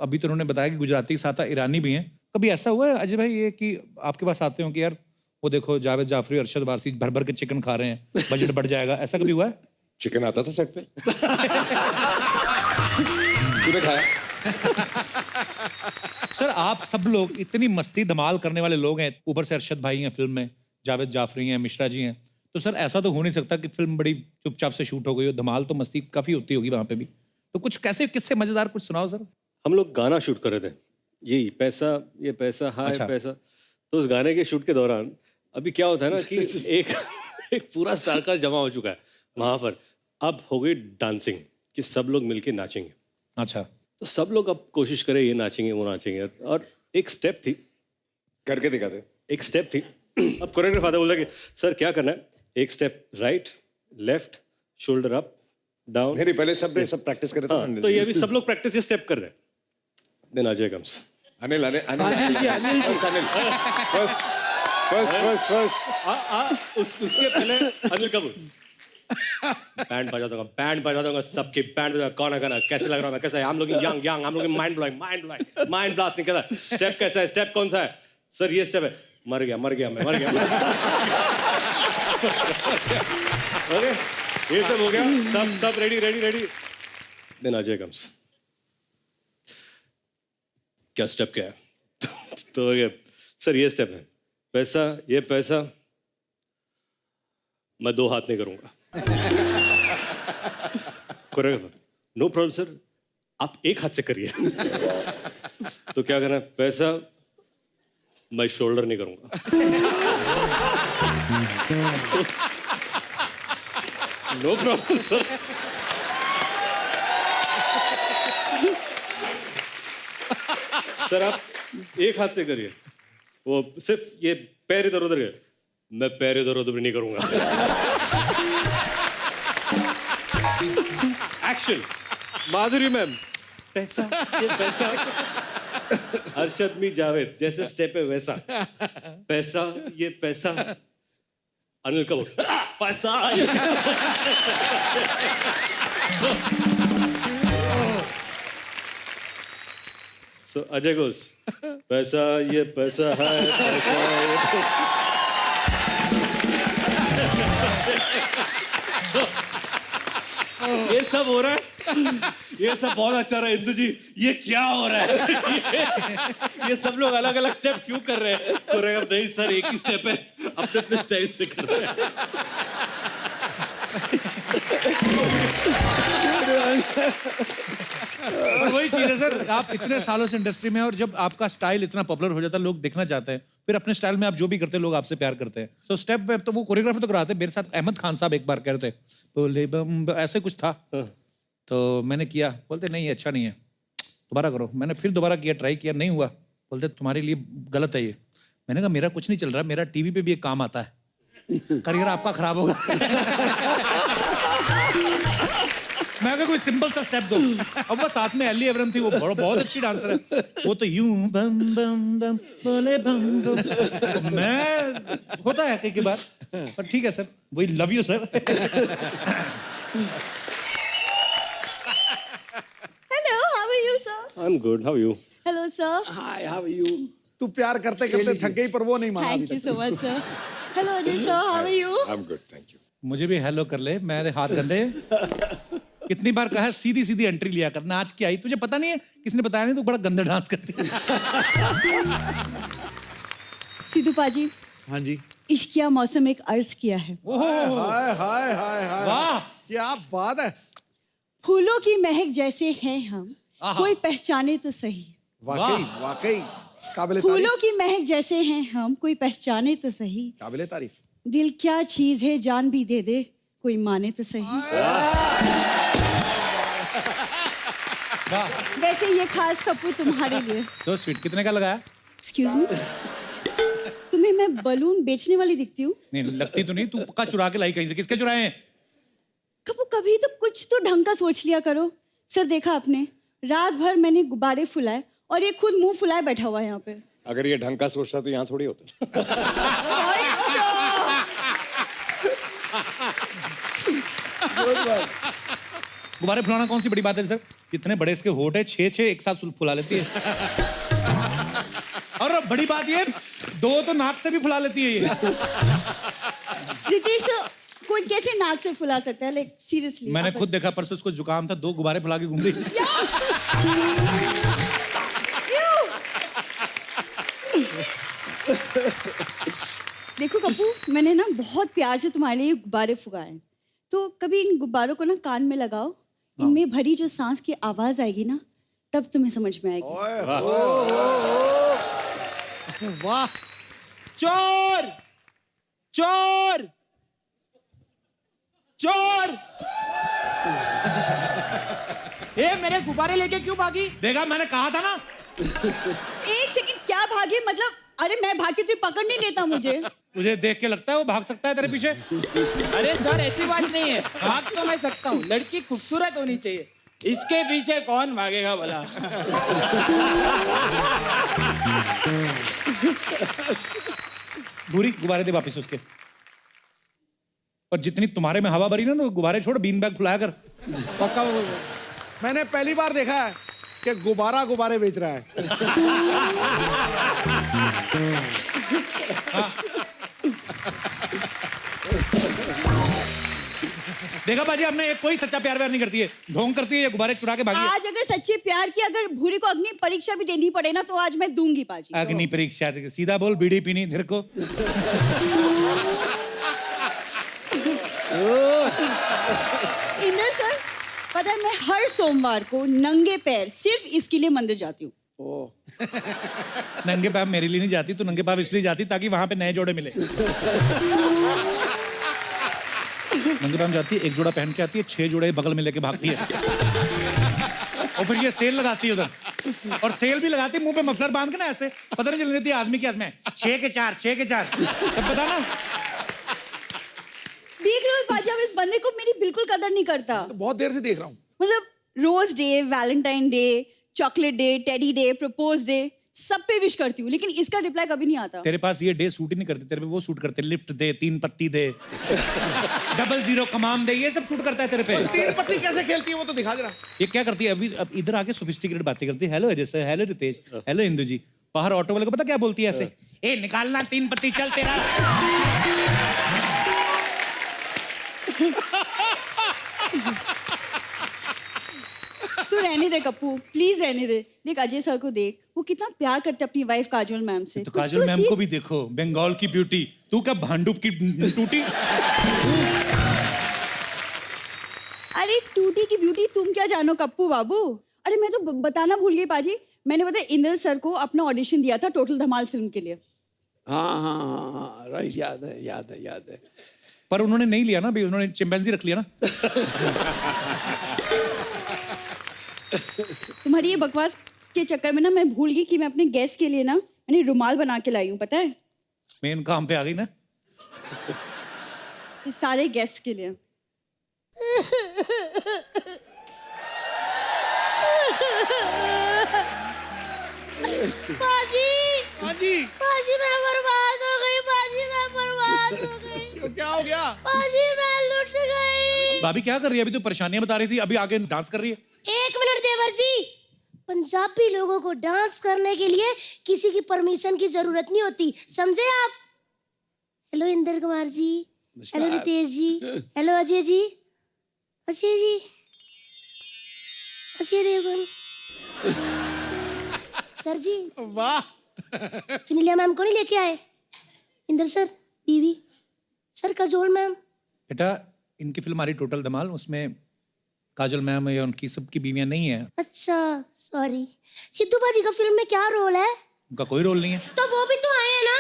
Speaker 2: अभी तो उन्होंने बताया कि गुजराती के साथ ईरानी भी हैं। कभी ऐसा हुआ है अजय भाई ये कि आपके पास आते हो कि यार वो देखो जावेद जाफरी, अरशद वारसी भर भर के चिकन खा रहे हैं, बजट बढ़ जाएगा, ऐसा कभी हुआ है?
Speaker 4: चिकन आता था सेट पे। तूने खाया?
Speaker 2: सर आप सब लोग इतनी मस्ती धमाल करने वाले लोग हैं, ऊपर से अरशद भाई हैं फिल्म में, जावेद जाफरी हैं, मिश्रा जी हैं, तो सर ऐसा तो हो नहीं सकता कि फिल्म बड़ी चुपचाप से शूट हो गई हो, धमाल तो मस्ती काफी होती होगी वहां पे भी। तो कुछ कैसे किससे मजेदार कुछ सुनाओ सर।
Speaker 8: हम लोग गाना शूट कर रहे थे, ये पैसा हाय
Speaker 2: अच्छा।
Speaker 8: पैसा। तो उस गाने के शूट के दौरान अभी क्या होता है ना कि एक पूरा स्टार कास्ट जमा हो चुका है वहां पर। अब हो गई डांसिंग कि सब लोग मिलके नाचेंगे।
Speaker 2: अच्छा,
Speaker 8: तो सब लोग अब कोशिश करें ये नाचेंगे वो नाचेंगे, और एक स्टेप थी,
Speaker 4: करके दिखाते।
Speaker 8: एक स्टेप थी। अब कोरियोग्राफर आता बोला कि सर क्या करना है, एक step right left shoulder up down.
Speaker 4: नहीं, पहले सब प्रैक्टिस करे थे।
Speaker 8: हाँ, तो ये अभी सब लोग प्रैक्टिस ये स्टेप कर रहे हैं। Then Ajay comes.
Speaker 4: Anil first.
Speaker 8: उसके पहले अनिल कपूर। बैंड बजा दूंगा सबकी बैंड बजा। कौन है गाना, कैसे लग रहा है, कैसा है, हम लोग यंग हम लोग माइंड ब्लास्ट नहीं करता। स्टेप कैसा है, स्टेप कौन सा है सर, ये स्टेप है। मर गया मैं मर गया। ओके, ये सब हो गया, सब रेडी। Then Ajay comes. क्या स्टेप क्या है? तो ये सर ये स्टेप है, पैसा, ये पैसा मैं 2 हाथ नहीं करूंगा। कोरियोग्राफर नो प्रॉब्लम सर, आप 1 हाथ से करिए। तो क्या करना है, पैसा मैं शोल्डर नहीं करूंगा। No problem sir. सर आप 1 हाथ से करिए, वो सिर्फ ये पैर इधर उधर गए, मैं पैर इधर उधर भी नहीं करूंगा। एक्शन। माधुरी मैम, पैसा, ये पैसा। अरशद मी जावेद, जैसे स्टेप है वैसा। पैसा, ये पैसा। अनिल कपूर, पैसा। So Ajay goes, पैसा, ये पैसा है, पैसा ये पैसा। ये सब हो रहा है, ये सब बहुत अच्छा रहा है। इंदु जी, ये क्या हो रहा है? ये सब लोग अलग अलग स्टेप क्यों कर रहे हैं? कोरियोग्राफर नहीं सर, एक ही स्टेप है, अपने अपने स्टाइल से कर रहे हैं।
Speaker 2: और वही चीज है सर, आप इतने सालों से इंडस्ट्री में, और जब आपका स्टाइल इतना पॉपुलर हो जाता है, लोग देखना चाहते हैं, फिर अपने स्टाइल में आप जो भी करते हैं लोग आपसे प्यार करते हैं। तो स्टेप पे तो वो कोरियोग्राफर तो कराते हैं। मेरे साथ अहमद खान साहब एक बार कह रहे थे, बोले बम ऐसे कुछ था, तो मैंने किया, बोलते नहीं अच्छा नहीं है, दोबारा करो। मैंने फिर दोबारा किया, ट्राई किया, नहीं हुआ, बोलते तुम्हारे लिए गलत है ये। मैंने कहा मेरा कुछ नहीं चल रहा, मेरा टीवी पे भी एक काम आता है, करियर आपका खराब होगा। मैं कहा कोई सिंपल सा स्टेप दो। अब वो साथ में एली एवरन थी, वो बहुत अच्छी डांसर है, वो तो यूं बम बम बम बोले बम बम। मैं होता है कई बार, पर ठीक है सर, वही love you sir.
Speaker 11: Hello, how are you, sir?
Speaker 8: I'm good, how are you?
Speaker 11: Hello, sir.
Speaker 9: Hi, how are you?
Speaker 3: तू प्यार करते करते थक गई, पर वो नहीं माना अभी
Speaker 11: Thank you
Speaker 3: तक।
Speaker 11: so much, sir. Hello, Ajay, sir. How are you?
Speaker 4: I'm good, thank you.
Speaker 2: मुझे भी हेलो कर ले, मेरे हाथ गंदे। कितनी बार कहा सीधी सीधी एंट्री लिया कर, नाच के आई, तुझे पता नहीं है, किसने बताया नहीं, तू बड़ा गंदा डांस करती है।
Speaker 11: सिद्धू पाजी,
Speaker 3: हाँ जी।
Speaker 11: इश्किया मौसम एक अर्ज किया है।
Speaker 3: हाय हाय हाय हाय,
Speaker 2: वाह,
Speaker 3: क्या बात है।
Speaker 11: फूलों की महक जैसे हैं हम, कोई पहचाने तो सही।
Speaker 3: वाकई वाकई। काबिले
Speaker 11: फूलों
Speaker 3: तारीफ।
Speaker 11: की महक जैसे हैं हम, कोई पहचाने तो सही।
Speaker 3: काबिले तारीफ।
Speaker 11: दिल क्या चीज है, जान भी दे दे, कोई माने तो सही। वैसे ये खास कपूर तुम्हारे लिए।
Speaker 2: तो स्वीट कितने का लगाया?
Speaker 11: एक्सक्यूज मी, तुम्हें मैं बलून बेचने वाली दिखती हूँ?
Speaker 2: नहीं लगती तो नहीं, तू पक्का चुरा के लाई कहीं से। किसके चुराए हैं?
Speaker 11: कभी कभी तो कुछ तो ढंग का सोच लिया करो। सर देखा आपने, रात भर मैंने गुब्बारे फुलाए और ये खुद मुंह फुलाए बैठा हुआ है यहाँ पे।
Speaker 4: अगर ये ढंग का सोचता तो यहाँ थोड़ी होता।
Speaker 2: गुब्बारे फुलाना कौन सी बड़ी बात है सर? इतने बड़े इसके होठ है, 6 एक साथ फुला लेती है। और बड़ी बात ये, 2 तो नाक से भी फुला लेती है ये।
Speaker 11: रितेश, कोई कैसे नाक से फुला सकता है? Like seriously.
Speaker 2: मैंने खुद देखा, परसों उसको जुकाम था, 2 गुब्बारे फुला के घूम रही थी।
Speaker 11: देखो कपूर, मैंने ना बहुत प्यार से तुम्हारे लिए गुब्बारे फुगाए हैं। तो कभी इन गुब्बारों को ना कान में लगाओ, इनमें भरी जो सांस की आवाज आएगी ना, तब तुम्हें समझ में आएगी।
Speaker 3: वाह।
Speaker 10: चोर चोर चोर! ए मेरे गुब्बारे लेके क्यों भागी?
Speaker 2: देखा, मैंने कहा था ना।
Speaker 11: एक सेकंड, क्या भागे? मतलब अरे मैं भाग के तुझे पकड़ नहीं लेता मुझे।
Speaker 2: मुझे देख के लगता है वो भाग सकता है तेरे पीछे।
Speaker 10: अरे सर ऐसी बात नहीं है, भाग तो मैं सकता हूँ, लड़की खूबसूरत होनी चाहिए। इसके पीछे कौन भागेगा भला?
Speaker 2: भूरी, गुब्बारे दे वापस उसके। और जितनी तुम्हारे में हवा भरी ना, तो गुब्बारे छोड़, बीन बैग फुलाया कर।
Speaker 10: पक्का
Speaker 3: मैंने पहली बार देखा है कि गुब्बारा गुब्बारे बेच रहा है।
Speaker 2: देखा बाजी, हमने एक कोई सच्चा प्यार व्यार नहीं करती है, ढोंग करती है, ये गुब्बारे चुरा के भागी है।
Speaker 11: आज अगर सच्चे प्यार की अगर भूरी को अग्नि परीक्षा भी देनी पड़े ना, तो आज मैं दूंगी पाजी।
Speaker 2: अग्नि परीक्षा सीधा बोल, बीड़ी पीनी तेरे को।
Speaker 11: इंदर सर, पता है मैं हर सोमवार को नंगे पैर सिर्फ इसके लिए मंदिर जाती हूँ।
Speaker 2: नंगे पाँव मेरे लिए नहीं जाती, तो नंगे पाँव इसलिए जाती ताकि वहां पे नए जोड़े मिले। नंगे पाँव जाती है, एक जोड़ा पहन के आती है, 6 जोड़े बगल में लेके भागती है। और फिर ये सेल लगाती है उधर, और सेल भी लगाती है मुंह पे मफलर बांध के ना, ऐसे पता नहीं चलने देती आदमी के हाथ में। 6 के 4, 6 के 4, सब पता ना।
Speaker 11: देख रहे हो पाजी, अब इस बंदे को मेरी बिल्कुल कदर नहीं करता।
Speaker 3: तो बहुत देर से देख रहा हूँ।
Speaker 11: मतलब rose day, valentine day, chocolate day, teddy day, propose day, सब पे विश करती हूँ, लेकिन इसका रिप्लाई कभी नहीं आता।
Speaker 2: तेरे पास ये डे सूट ही नहीं करते, तेरे पे वो सूट करते, लिफ्ट दे, 3 पत्ती दे, 00 कमाम दे, ये सब सूट करता है तेरे पे।
Speaker 3: 3 पत्ती कैसे खेलती है वो तो दिखा जरा।
Speaker 2: ये क्या करती है अभी, अब इधर आके सोफिस्टिकेटेड बातें करती है। Hello Ajay sir, hello Ritesh, hello Indu ji. बाहर ऑटो वाले को पता क्या बोलती है ऐसे, ए निकालना 3 पत्ती, चल तेरा।
Speaker 11: तू रहने दे कप्पू, प्लीज रहने दे। देख अजय सर को देख, वो कितना प्यार करते अपनी वाइफ काजोल मैम से।
Speaker 2: तो काजोल मैम को भी देखो, बंगाल की ब्यूटी। तू क्या भांडुप की टूटी?
Speaker 11: अरे टूटी की ब्यूटी तुम क्या जानो कप्पू बाबू। अरे मैं तो बताना भूल गई पाजी, मैंने पता इंद्र सर को अपना ऑडिशन दिया था टोटल धमाल फिल्म के लिए।
Speaker 9: हाँ, राइट, याद है।
Speaker 2: पर उन्होंने नहीं लिया ना, अभी उन्होंने चिंपैंजी रख लिया ना।
Speaker 11: तुम्हारी ये बकवास के चक्कर में ना मैं भूल गई कि मैं अपने गेस्ट के लिए ना मैंने रुमाल बना के लाई हूँ, पता है?
Speaker 2: मेन काम पे आ गई ना।
Speaker 11: ये सारे गेस्ट के लिए।
Speaker 3: पाजी
Speaker 11: पाजी मैं बर्बाद हो गई, पाजी मैं बर्बाद हो गई।
Speaker 3: तो क्या हो गया?
Speaker 11: पाजी मैं लुट गई।
Speaker 2: भाभी क्या कर रही है? अभी तो परेशानियां बता रही थी, अभी आगे डांस कर रही है।
Speaker 12: 1 मिनट देवर जी, पंजाबी लोगों को डांस करने के लिए किसी की परमिशन की जरूरत नहीं होती, समझे आप? हेलो इंद्र कुमार जी, हेलो रितेश जी, हेलो अजय जी, अजय देवगन सर जी।
Speaker 3: वाह।
Speaker 12: सुनीलिया मैम को नहीं लेके आए? इंद्र सर बीवी, सर काजोल मैम।
Speaker 2: बेटा इनकी फिल्म आ रही टोटल धमाल, उसमें काजल मैम या उनकी सबकी बीवियां नहीं है।
Speaker 12: अच्छा सॉरी। सिद्धू बाजी का फिल्म में क्या रोल है?
Speaker 2: उनका कोई रोल नहीं है।
Speaker 12: तो वो भी तो आए हैं ना।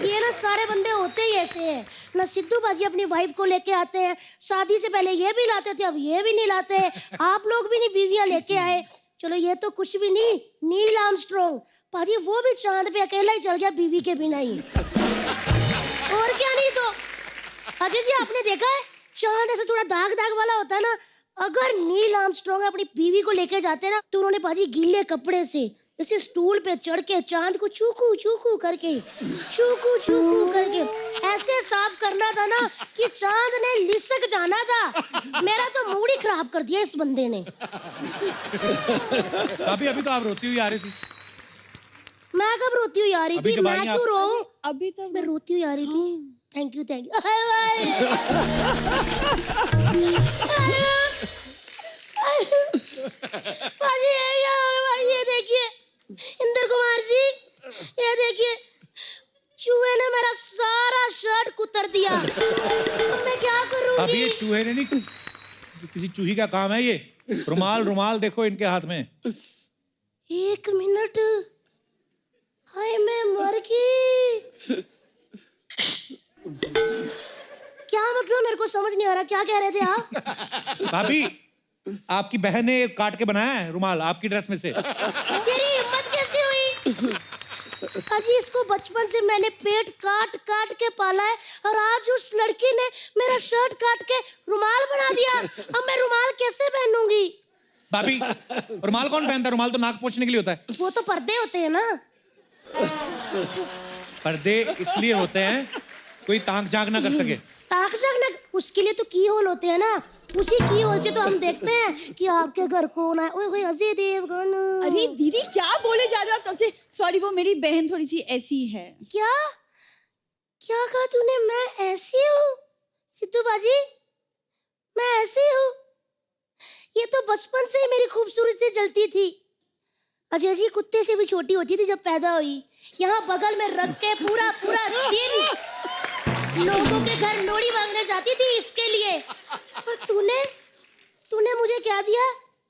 Speaker 12: ये ना सारे बंदे होते ही ऐसे हैं ना। सिद्धू बाजी अपनी वाइफ को लेके आते हैं, शादी से पहले ये भी लाते थे, अब ये भी नहीं लाते हैं। आप लोग भी नहीं बीवियां लेके आए। चलो ये तो कुछ भी नहीं, नील आर्मस्ट्रॉन्ग पाजी वो भी चांद पे अकेला ही चल गया बीवी के बिना ही। और क्या नहीं तो अजय जी आपने देखा है चांद ऐसे थोड़ा दाग दाग वाला होता है ना। अगर नील आर्मस्ट्रॉन्ग अपनी बीवी को लेके जाते ना तो उन्होंने पाजी गीले कपड़े से जैसे स्टूल पे चढ़ के चांद को चूकू चूकू करके ऐसे साफ करना था ना कि चांद ने लिसक जाना था। मेरा तो मूड ही खराब कर दिया इस बंदे ने।
Speaker 2: अभी तो आप रोती हुई आ रही थी।
Speaker 12: मैं कब रोती हुई आ रही
Speaker 2: अभी
Speaker 12: थी?
Speaker 2: जब
Speaker 12: मैं
Speaker 2: आई
Speaker 12: क्यों
Speaker 2: आप-
Speaker 12: रोऊं?
Speaker 11: अभी तो
Speaker 12: मैं रोती हुई आ रही थी। थैंक यू भाजी ये देखिए इंदर कुमार जी, ये देखिए चूहे ने मेरा सारा शर्ट कुतर दिया। मैं क्या करूंगी?
Speaker 2: अभी ये चूहे ने नहीं, किसी चूही का काम है ये। रुमाल देखो इनके हाथ में।
Speaker 12: 1 मिनट, हाय मैं मर गई। क्या मतलब मेरे को समझ नहीं आ रहा, क्या कह रहे थे आप?
Speaker 2: भाभी आपकी बहन ने काट के बनाया है रुमाल आपकी ड्रेस में से।
Speaker 12: तेरी हिम्मत कैसे हुई? अजी इसको बचपन से मैंने पेट काट काट के पाला है और आज उस लड़की ने मेरा शर्ट काट के रुमाल बना दिया। अब मैं रुमाल कैसे पहनूंगी?
Speaker 2: भाभी रुमाल कौन पहनता है? रुमाल तो नाक पोंछने के लिए होता है।
Speaker 12: वो तो पर्दे होते हैं ना।
Speaker 2: पर्दे इसलिए होते हैं कोई ताक झांक ना कर सके।
Speaker 12: ताक झांक, उसके लिए तो की होल होते हैं ना। उसी की होल से तो हम देखते हैं कि आपके घर कौन आए। ओए अजय देवगन।
Speaker 11: अरे दीदी क्या बोले जा रहे हो आप तब से? सॉरी वो मेरी बहन थोड़ी सी ऐसी है।
Speaker 12: क्या क्या कहा तूने? मैं ऐसी हूँ सिद्धू बाजी? मैं ऐसी हूँ? ये तो बचपन से ही मेरी खूबसूरती से जलती थी। अजय जी कुत्ते से भी छोटी होती थी जब पैदा हुई। यहाँ बगल में रख के पूरा पूरा दिन लोगों के घर लोड़ी मांगने जाती थी इसके लिए। और तूने मुझे क्या दिया?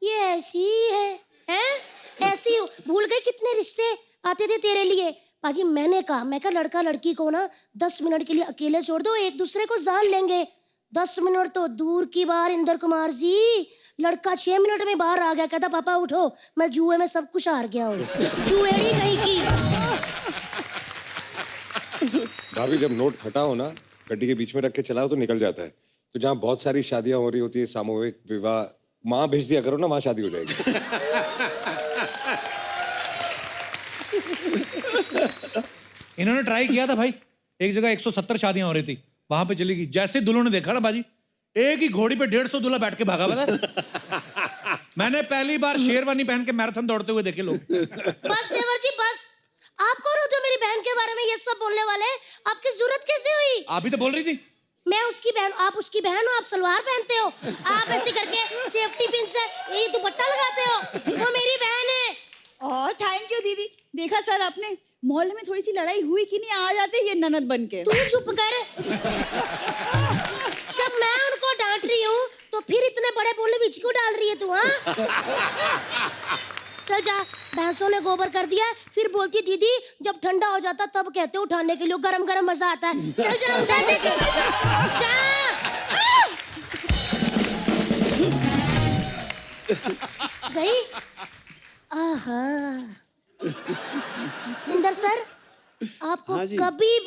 Speaker 12: ये ऐसी ही है, हैं? ऐसी हो। भूल गई कितने रिश्ते आते थे तेरे लिए। पाजी मैंने कहा लड़का लड़की को ना 10 मिनट के लिए अकेले छोड़ दो, एक दूसरे को जान लेंगे। 10 मिनट तो दूर की बात इंदर कुमार जी, लड़का 6 मिनट में बाहर आ गया। कहता पापा उठो मैं जुए में सब कुछ हार गया हूँ। जुएड़ी कहीं की।
Speaker 4: भाभी जब नोट फटा हो ना गड्डी के बीच में रख के चलाओ तो निकल जाता है। तो जहाँ बहुत सारी शादियां हो रही होती है, सामूहिक विवाह, माँ भेज दिया करो ना, वहाँ शादी हो जाएगी।
Speaker 2: इन्होंने ट्राई किया था भाई, एक जगह 170 शादियां हो रही थी, वहां पे चली गई। जैसे दुल्हों ने देखा ना बाजी, एक ही घोड़ी पे 150 दूल्हा बैठ के भागा हुआ था। मैंने पहली बार शेरवानी पहन के मैराथन दौड़ते हुए देखे लोग।
Speaker 12: बस देवर जी बस, आप कौन होते हो मेरी बहन के बारे में ये सब बोलने वाले? आपकी जरूरत कैसे हुई?
Speaker 2: आप भी तो बोल रही थी।
Speaker 12: मैं उसकी बहन, आप उसकी बहन हो, आप सलवार पहनते हो, आप ऐसे करके सेफ्टी पिन से ये दुपट्टा लगाते हो। वो मेरी बहन है।
Speaker 11: और थैंक यू दीदी। देखा सर आपने, मोहल्ले में थोड़ी सी लड़ाई हुई कि नहीं, आ जाते ये ननद बन के।
Speaker 12: तू चुप कर। जब मैं उनको डांट रही हूँ तो फिर इतने बड़े बोले बीच क्यों डाल रही है तू? हाँ चल जा, भैंसों ने गोबर कर दिया। फिर बोलती दीदी जब ठंडा हो जाता तब कहते हो उठाने के लिए, गरम गरम मजा आता है। चल जा उठा दे जा। गई। आहा इंदर सर, आपको
Speaker 9: हाँ जी।
Speaker 12: कभी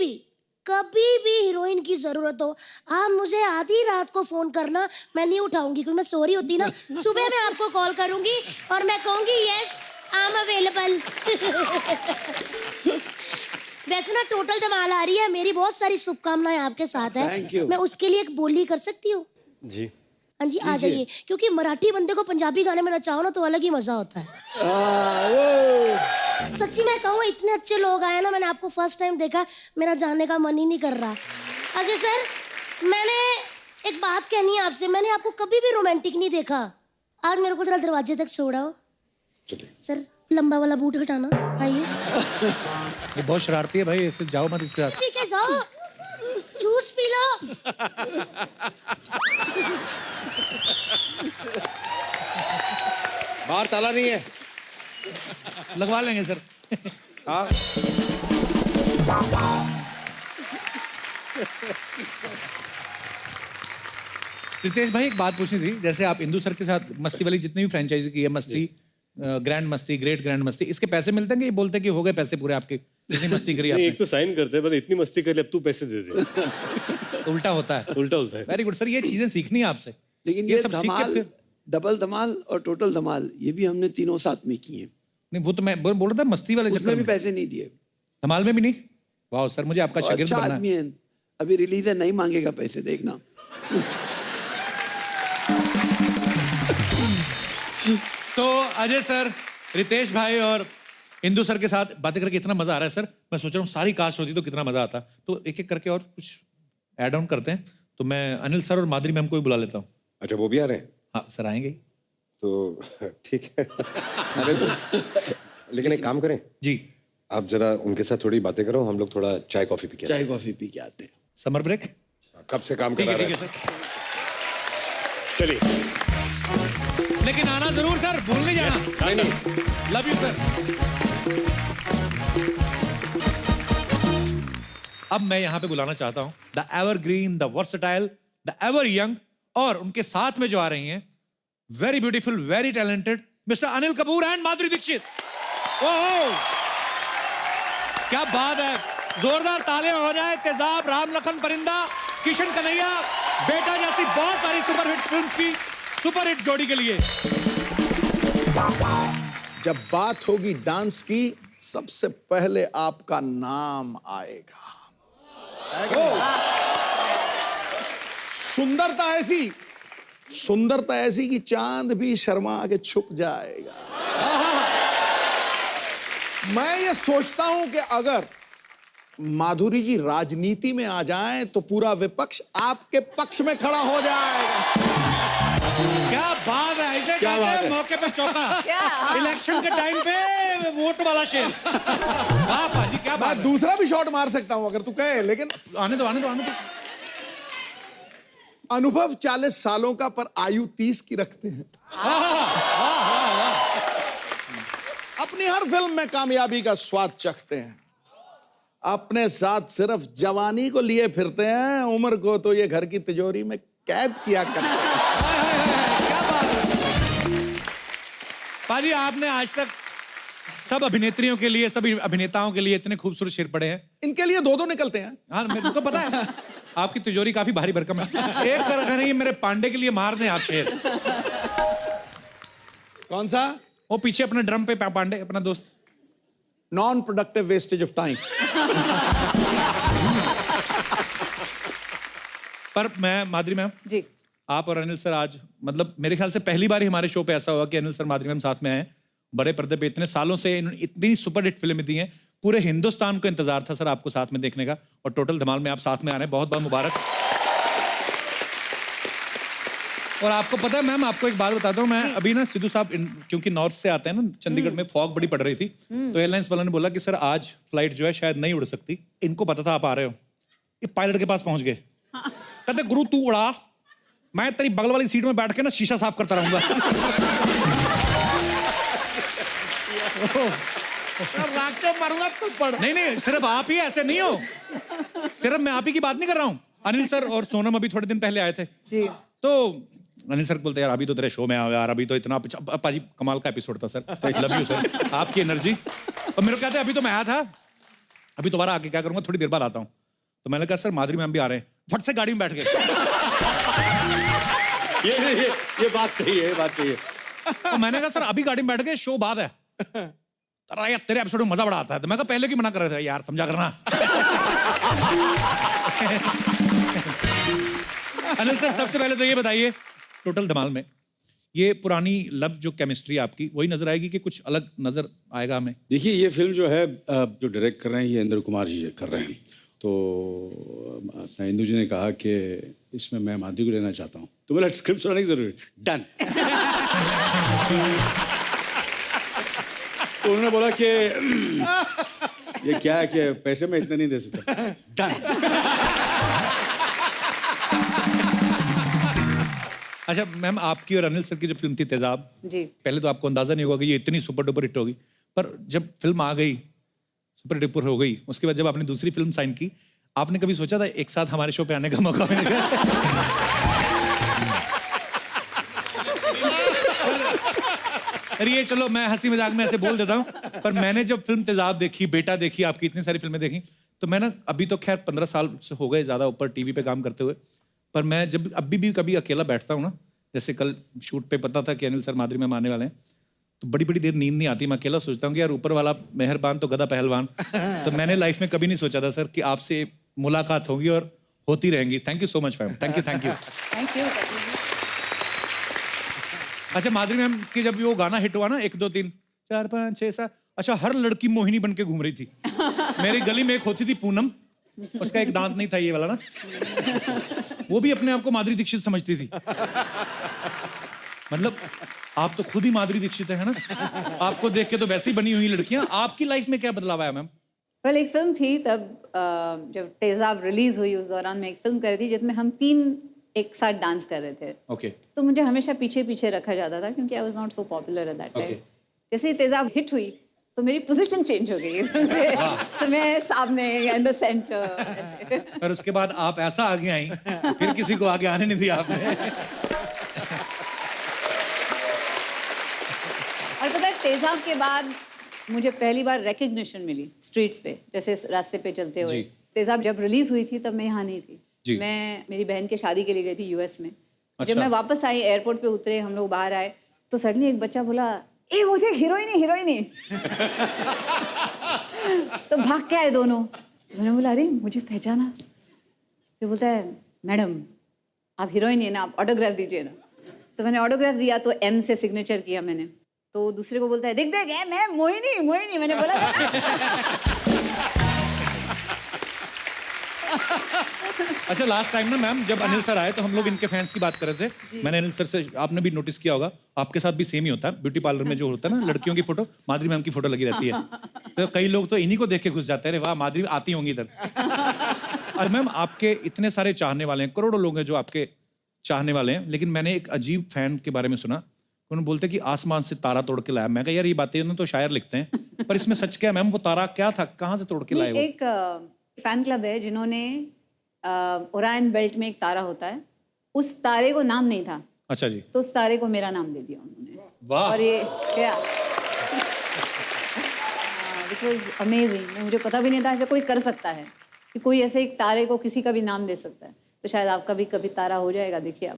Speaker 12: भी हीरोइन की जरूरत हो आप मुझे आधी रात को फोन करना, मैं नहीं उठाऊंगी क्योंकि मैं सो रही होती ना। सुबह मैं आपको कॉल करूंगी और मैं कहूंगी यस आई एम अवेलेबल। वैसे ना टोटल धमाल आ रही है, मेरी बहुत सारी शुभकामनाएं आपके साथ है।
Speaker 9: Thank you.
Speaker 12: मैं उसके लिए एक बोली कर सकती हूँ?
Speaker 9: जी
Speaker 12: हाँ जी आ जाइए, क्योंकि मराठी बंदे को पंजाबी गाने में नचाओ ना तो अलग ही मजा होता है। सच्ची मैं कहूँ इतने अच्छे लोग आए ना, मैंने आपको फर्स्ट टाइम देखा, मेरा जाने का मन ही नहीं कर रहा। अजय सर मैंने एक बात कहनी है आपसे, मैंने आपको कभी भी रोमांटिक नहीं देखा। आज मेरे को जरा दरवाजे तक छोड़ाओ। सर लंबा वाला बूट हटाना, आइए।
Speaker 2: ये बहुत शरारती है भाई, ऐसे जाओ मत इसके साथ।
Speaker 12: ठीक है जाओ, जूस पी लो।
Speaker 4: बाहर ताला नहीं है।
Speaker 2: लगवा लेंगे सर।
Speaker 3: हाँ
Speaker 2: रितेश भाई एक बात पूछनी थी, जैसे आप इंदु सर के साथ मस्ती वाली जितनी भी फ्रेंचाइजी की है, मस्ती, ग्रैंड मस्ती, ग्रेट ग्रैंड मस्ती, इसके पैसे मिलते हैं कि ये बोलते हैं कि हो गए पैसे पूरे आपके, इतनी मस्ती करी
Speaker 8: नहीं, एक
Speaker 2: आपने?
Speaker 8: तो साइन करते हैं, बस इतनी मस्ती कर ली, अब तू पैसे दे दे।
Speaker 2: उल्टा होता है।
Speaker 8: उल्टा होता है।
Speaker 2: वेरी गुड सर, ये चीजें सीखनी है आपसे।
Speaker 9: लेकिन ये
Speaker 2: सब सीख के
Speaker 9: धमाल,
Speaker 2: फिर
Speaker 9: डबल धमाल और टोटल धमाल, ये भी हमने तीनों साथ में किए।
Speaker 2: नहीं, वो तो मैं बोल रहा था मस्ती वाले
Speaker 9: उसमें
Speaker 2: चक्कर
Speaker 9: भी
Speaker 2: में।
Speaker 9: पैसे नहीं दिए।
Speaker 2: धमाल में भी नहीं? वाह सर, मुझे आपका
Speaker 9: और
Speaker 2: शागिर्द
Speaker 9: अच्छा
Speaker 2: बनना
Speaker 9: आदमी
Speaker 2: है।
Speaker 9: है, अभी रिलीज है, नहीं मांगेगा पैसे, देखना।
Speaker 2: तो अजय सर, रितेश भाई और इंदु सर के साथ बातें करके इतना मजा आ रहा है सर, मैं सोच रहा हूँ सारी कास्ट होती तो कितना मजा आता। तो एक एक करके और कुछ ऐड ऑन करते हैं। तो मैं अनिल सर और माधुरी मैम को भी बुला लेता हूँ।
Speaker 4: अच्छा, वो भी आ रहे हैं?
Speaker 2: हाँ सर, आएंगे ही।
Speaker 4: तो ठीक है। अरे तो लेकिन एक काम करें
Speaker 2: जी,
Speaker 4: आप जरा उनके साथ थोड़ी बातें करो, हम लोग थोड़ा चाय कॉफी पी के आते
Speaker 9: चाय कॉफी पी के आते हैं।
Speaker 2: Summer break?
Speaker 4: हैं। कब से काम
Speaker 2: ठीक
Speaker 4: करा
Speaker 2: है,
Speaker 4: रहे
Speaker 2: ठीक है
Speaker 4: हैं।
Speaker 2: सर।
Speaker 8: चलिए।
Speaker 2: लेकिन आना जरूर सर, भूल नहीं जाना।
Speaker 4: नहीं नहीं,
Speaker 2: लव यू सर। अब मैं यहां पे बुलाना चाहता हूं the evergreen, the versatile, the ever young, और उनके साथ में जो आ रही हैं, very beautiful, very talented mister Anil Kapoor and Madhuri Dixit. ओहो, क्या बात है! जोरदार तालियां हो जाए। तेजाब, राम लखन परिंदा, किशन कन्हैया, बेटा जैसी बहुत सारी सुपरहिट फिल्म की सुपरहिट जोड़ी के लिए।
Speaker 3: जब बात होगी डांस की, सबसे पहले आपका नाम आएगा। सुंदरता ऐसी कि चांद भी शर्मा के छुप जाएगा। मैं ये सोचता हूं कि अगर माधुरी जी राजनीति में आ जाएं तो पूरा विपक्ष आपके पक्ष में खड़ा हो जाएगा।
Speaker 2: क्या बात है! ऐसे क्या बात है? मौके पे चौका, इलेक्शन के टाइम पे वोट वाला शेर। वाह पाजी, क्या बात
Speaker 3: मैं
Speaker 2: है!
Speaker 3: दूसरा भी शॉट मार सकता हूं अगर तू कहे, लेकिन
Speaker 2: आने दो, आने दो, आने दो।
Speaker 3: अनुभव 40 सालों का, पर आयु 30 की रखते हैं। अपनी हर फिल्म में कामयाबी का स्वाद चखते हैं। अपने साथ सिर्फ जवानी को लिए फिरते हैं, उम्र को तो ये घर की तिजोरी में कैद किया करते हैं।
Speaker 2: क्या बात है! पाजी, आपने आज तक सब अभिनेत्रियों के लिए, सभी अभिनेताओं के लिए इतने खूबसूरत शेर पढ़े हैं।
Speaker 3: इनके लिए दो दो निकलते हैं।
Speaker 2: हाँ, मेरे को पता है आपकी तिजोरी काफी भारी भरकम है। एक तरह नहीं, मेरे पांडे के लिए मार दें आप शेर।
Speaker 3: कौन सा?
Speaker 2: वो पीछे अपने ड्रम पे पांडे, अपना दोस्त।
Speaker 3: Non productive wastage of time.
Speaker 2: पर मैं, माधुरी मैम
Speaker 1: जी,
Speaker 2: आप और अनिल सर आज, मतलब मेरे ख्याल से पहली बार ही हमारे शो पे ऐसा हुआ कि अनिल सर, माधुरी मैम साथ में आए। बड़े पर्दे पे इतने सालों से इन्होंने इतनी सुपरहिट फिल्में दी हैं, पूरे हिंदुस्तान को इंतजार था सर आपको साथ में देखने का, और टोटल धमाल में आप साथ में आ रहे हैं। बहुत बहुत मुबारक। और आपको पता है मैम, आपको एक बात बताता हूँ, मैं अभी ना सिद्धू साहब क्योंकि नॉर्थ से आते हैं ना, चंडीगढ़ में फॉग बड़ी पड़ रही थी, तो एयरलाइंस वालों ने बोला कि सर आज फ्लाइट जो है शायद नहीं उड़ सकती। इनको पता था आप आ रहे हो, ये पायलट के पास पहुंच गए। कहते गुरु तू उड़ा, मैं तेरी बगल वाली सीट में बैठ के ना शीशा साफ करता रहूंगा।
Speaker 3: मारूंगा तो पड़।
Speaker 2: नहीं नहीं, सिर्फ आप ही, ऐसे नहीं हो, सिर्फ मैं आप ही की बात नहीं कर रहा हूँ। अनिल सर और सोनम अभी थोड़े दिन पहले आए थे
Speaker 1: जी।
Speaker 2: तो अनिल सर बोलते यार अभी तो तेरे शो में आओ यार, अभी तो इतना पाजी कमाल का एपिसोड था सर, लव यू सर, आपकी एनर्जी। और मेरे को कहते अभी तो मैं आया था, अभी दोबारा आके क्या करूंगा, थोड़ी देर बाद आता हूँ। तो मैंने कहा सर माधुरी मैम भी आ रहे हैं, फट से गाड़ी में बैठ गए।
Speaker 8: ये बात सही है, ये बात सही है।
Speaker 2: तो मैंने कहा सर अभी गाड़ी में बैठ गए, शो बाद है। अरे यार तेरे एपिसोड में मजा बड़ा आता है। तो मैं कहा पहले की मना कर रहे थे यार, समझा करना। अनिल सर सबसे पहले तो ये बताइए, टोटल धमाल में ये पुरानी लव जो केमिस्ट्री आपकी वही नजर आएगी कि कुछ अलग नजर आएगा हमें?
Speaker 13: देखिए ये फिल्म जो है जो डायरेक्ट कर रहे हैं ये इंद्र कुमार जी कर रहे हैं। तो अपना इंदु जी ने कहा कि इसमें मैं माधुरी को लेना चाहता हूँ, तो मेरा स्क्रिप्ट सुनाने की जरूरत, डन। तो उन्होंने बोला कि ये क्या है कि पैसे में इतने नहीं दे सकता, डन।
Speaker 2: अच्छा मैम, आपकी और अनिल सर की जो फिल्म थी तेजाब,
Speaker 1: जी
Speaker 2: पहले तो आपको अंदाजा नहीं होगा कि ये इतनी सुपर डुपर हिट होगी, पर जब फिल्म आ गई, सुपर डुपर हो गई, उसके बाद जब आपने दूसरी फिल्म साइन की, आपने कभी सोचा था एक साथ हमारे शो पे आने का मौका मिलेगा? अरे ये चलो मैं हंसी मजाक में ऐसे बोल देता हूँ, पर मैंने जब फिल्म तेजाब देखी, बेटा देखी, आपकी इतनी सारी फिल्में देखी, तो मैं ना, अभी तो खैर 15 साल से हो गए ज़्यादा ऊपर टीवी पे काम करते हुए, पर मैं जब अभी भी कभी अकेला बैठता हूँ ना, जैसे कल शूट पे पता था कि अनिल सर माधुरी मैम आने वाले हैं, तो बड़ी बड़ी देर नींद नहीं आती, मैं अकेला सोचता हूँ कि यार ऊपर वाला मेहरबान तो गधा पहलवान। तो मैंने लाइफ में कभी नहीं सोचा था सर कि आपसे मुलाकात होगी और होती रहेंगी। Thank you so much ma'am, thank you thank you.
Speaker 1: Thank you.
Speaker 2: अच्छा माधुरी मैम की जब वो गाना हिट हुआ ना, 1 2 3 4 5 6 7, अच्छा हर लड़की मोहिनी बन के घूम रही थी। मेरी गली में एक होती थी पूनम, उसका एक दांत नहीं था ये वाला ना, वो भी अपने आप को माधुरी दीक्षित समझती थी। मतलब आप तो खुद ही माधुरी दीक्षित है ना, आपको देख के तो वैसे ही बनी हुई लड़कियां। आपकी लाइफ में क्या बदलाव आया मैम?
Speaker 1: वेल एक फिल्म थी तब, जब तेजाब रिलीज हुई उस दौरान मैं एक फिल्म कर रही थी जिसमें हम 3 एक साथ डांस कर रहे थे।
Speaker 2: ओके।
Speaker 1: तो मुझे हमेशा पीछे पीछे रखा जाता था क्योंकि I was not so popular at that time. जैसे ही तेजाब हिट हुई तो मेरी पोजीशन चेंज हो गई। so मैं सामने इन द सेंटर।
Speaker 2: पर उसके बाद आप ऐसा आगे आई, फिर किसी को आगे आने नहीं दिया आपने।
Speaker 1: और पता है तेजाब के बाद मुझे पहली बार रिकग्निशन मिली स्ट्रीट्स पे, जैसे रास्ते पे चलते हुए। तेजाब जब रिलीज हुई थी तब मैं यहाँ नहीं थी, मैं मेरी बहन के शादी के लिए गई थी यूएस में। जब मैं वापस आई, एयरपोर्ट पे उतरे, हम लोग बाहर आए, तो सडनली एक बच्चा बोला, ए वो देख हीरोइन है, हीरोइन है। तो भाग के आए दोनों। मैंने बोला अरे मुझे पहचाना। फिर बोलता है मैडम आप हीरोइन है ना, आप ऑटोग्राफ दीजिए ना। तो मैंने ऑटोग्राफ दिया, तो एम से सिग्नेचर किया मैंने। तो दूसरे को बोलता है देख देख मैं मोहिनी मोहिनी, मैंने बोला था ना।
Speaker 2: अच्छा लास्ट टाइम ना मैम जब अनिल सर आए तो हम लोग इनके फैंस की बात कर रहे थे। मैंने अनिल सर से, आपने भी नोटिस किया होगा, आपके साथ भी सेम ही होता है, ब्यूटी पार्लर में जो होता है ना, लड़कियों की फोटो, माधुरी मैम की फोटो लगी रहती है। तो कई लोग तो इन्हीं को देख के घुस जाते हैं, वाह माधुरी आती होंगी इधर। और मैम आपके इतने सारे चाहने वाले हैं, करोड़ों लोग हैं जो आपके चाहने वाले हैं, लेकिन मैंने एक अजीब फैन के बारे में सुना, उन्होंने बोलते कि आसमान से तारा तोड़ के लाया। मैं कहा यार ये बातें उन्होंने तो शायर लिखते हैं, पर इसमें सच क्या है मैम? वो तारा क्या था, कहाँ से तोड़ के लाए?
Speaker 1: एक फैन क्लब है जिन्होंने ओरायन बेल्ट में एक तारा होता है, उस तारे को नाम नहीं था।
Speaker 2: अच्छा जी।
Speaker 1: तो उस तारे को मेरा नाम दे दिया उन्होंने।
Speaker 2: वाह।
Speaker 1: और ये क्या, which was amazing। मुझे पता भी नहीं था ऐसा कोई कर सकता है कि कोई ऐसे एक तारे को किसी का भी नाम दे सकता है। तो शायद आपका भी कभी तारा हो जाएगा, देखिए आप।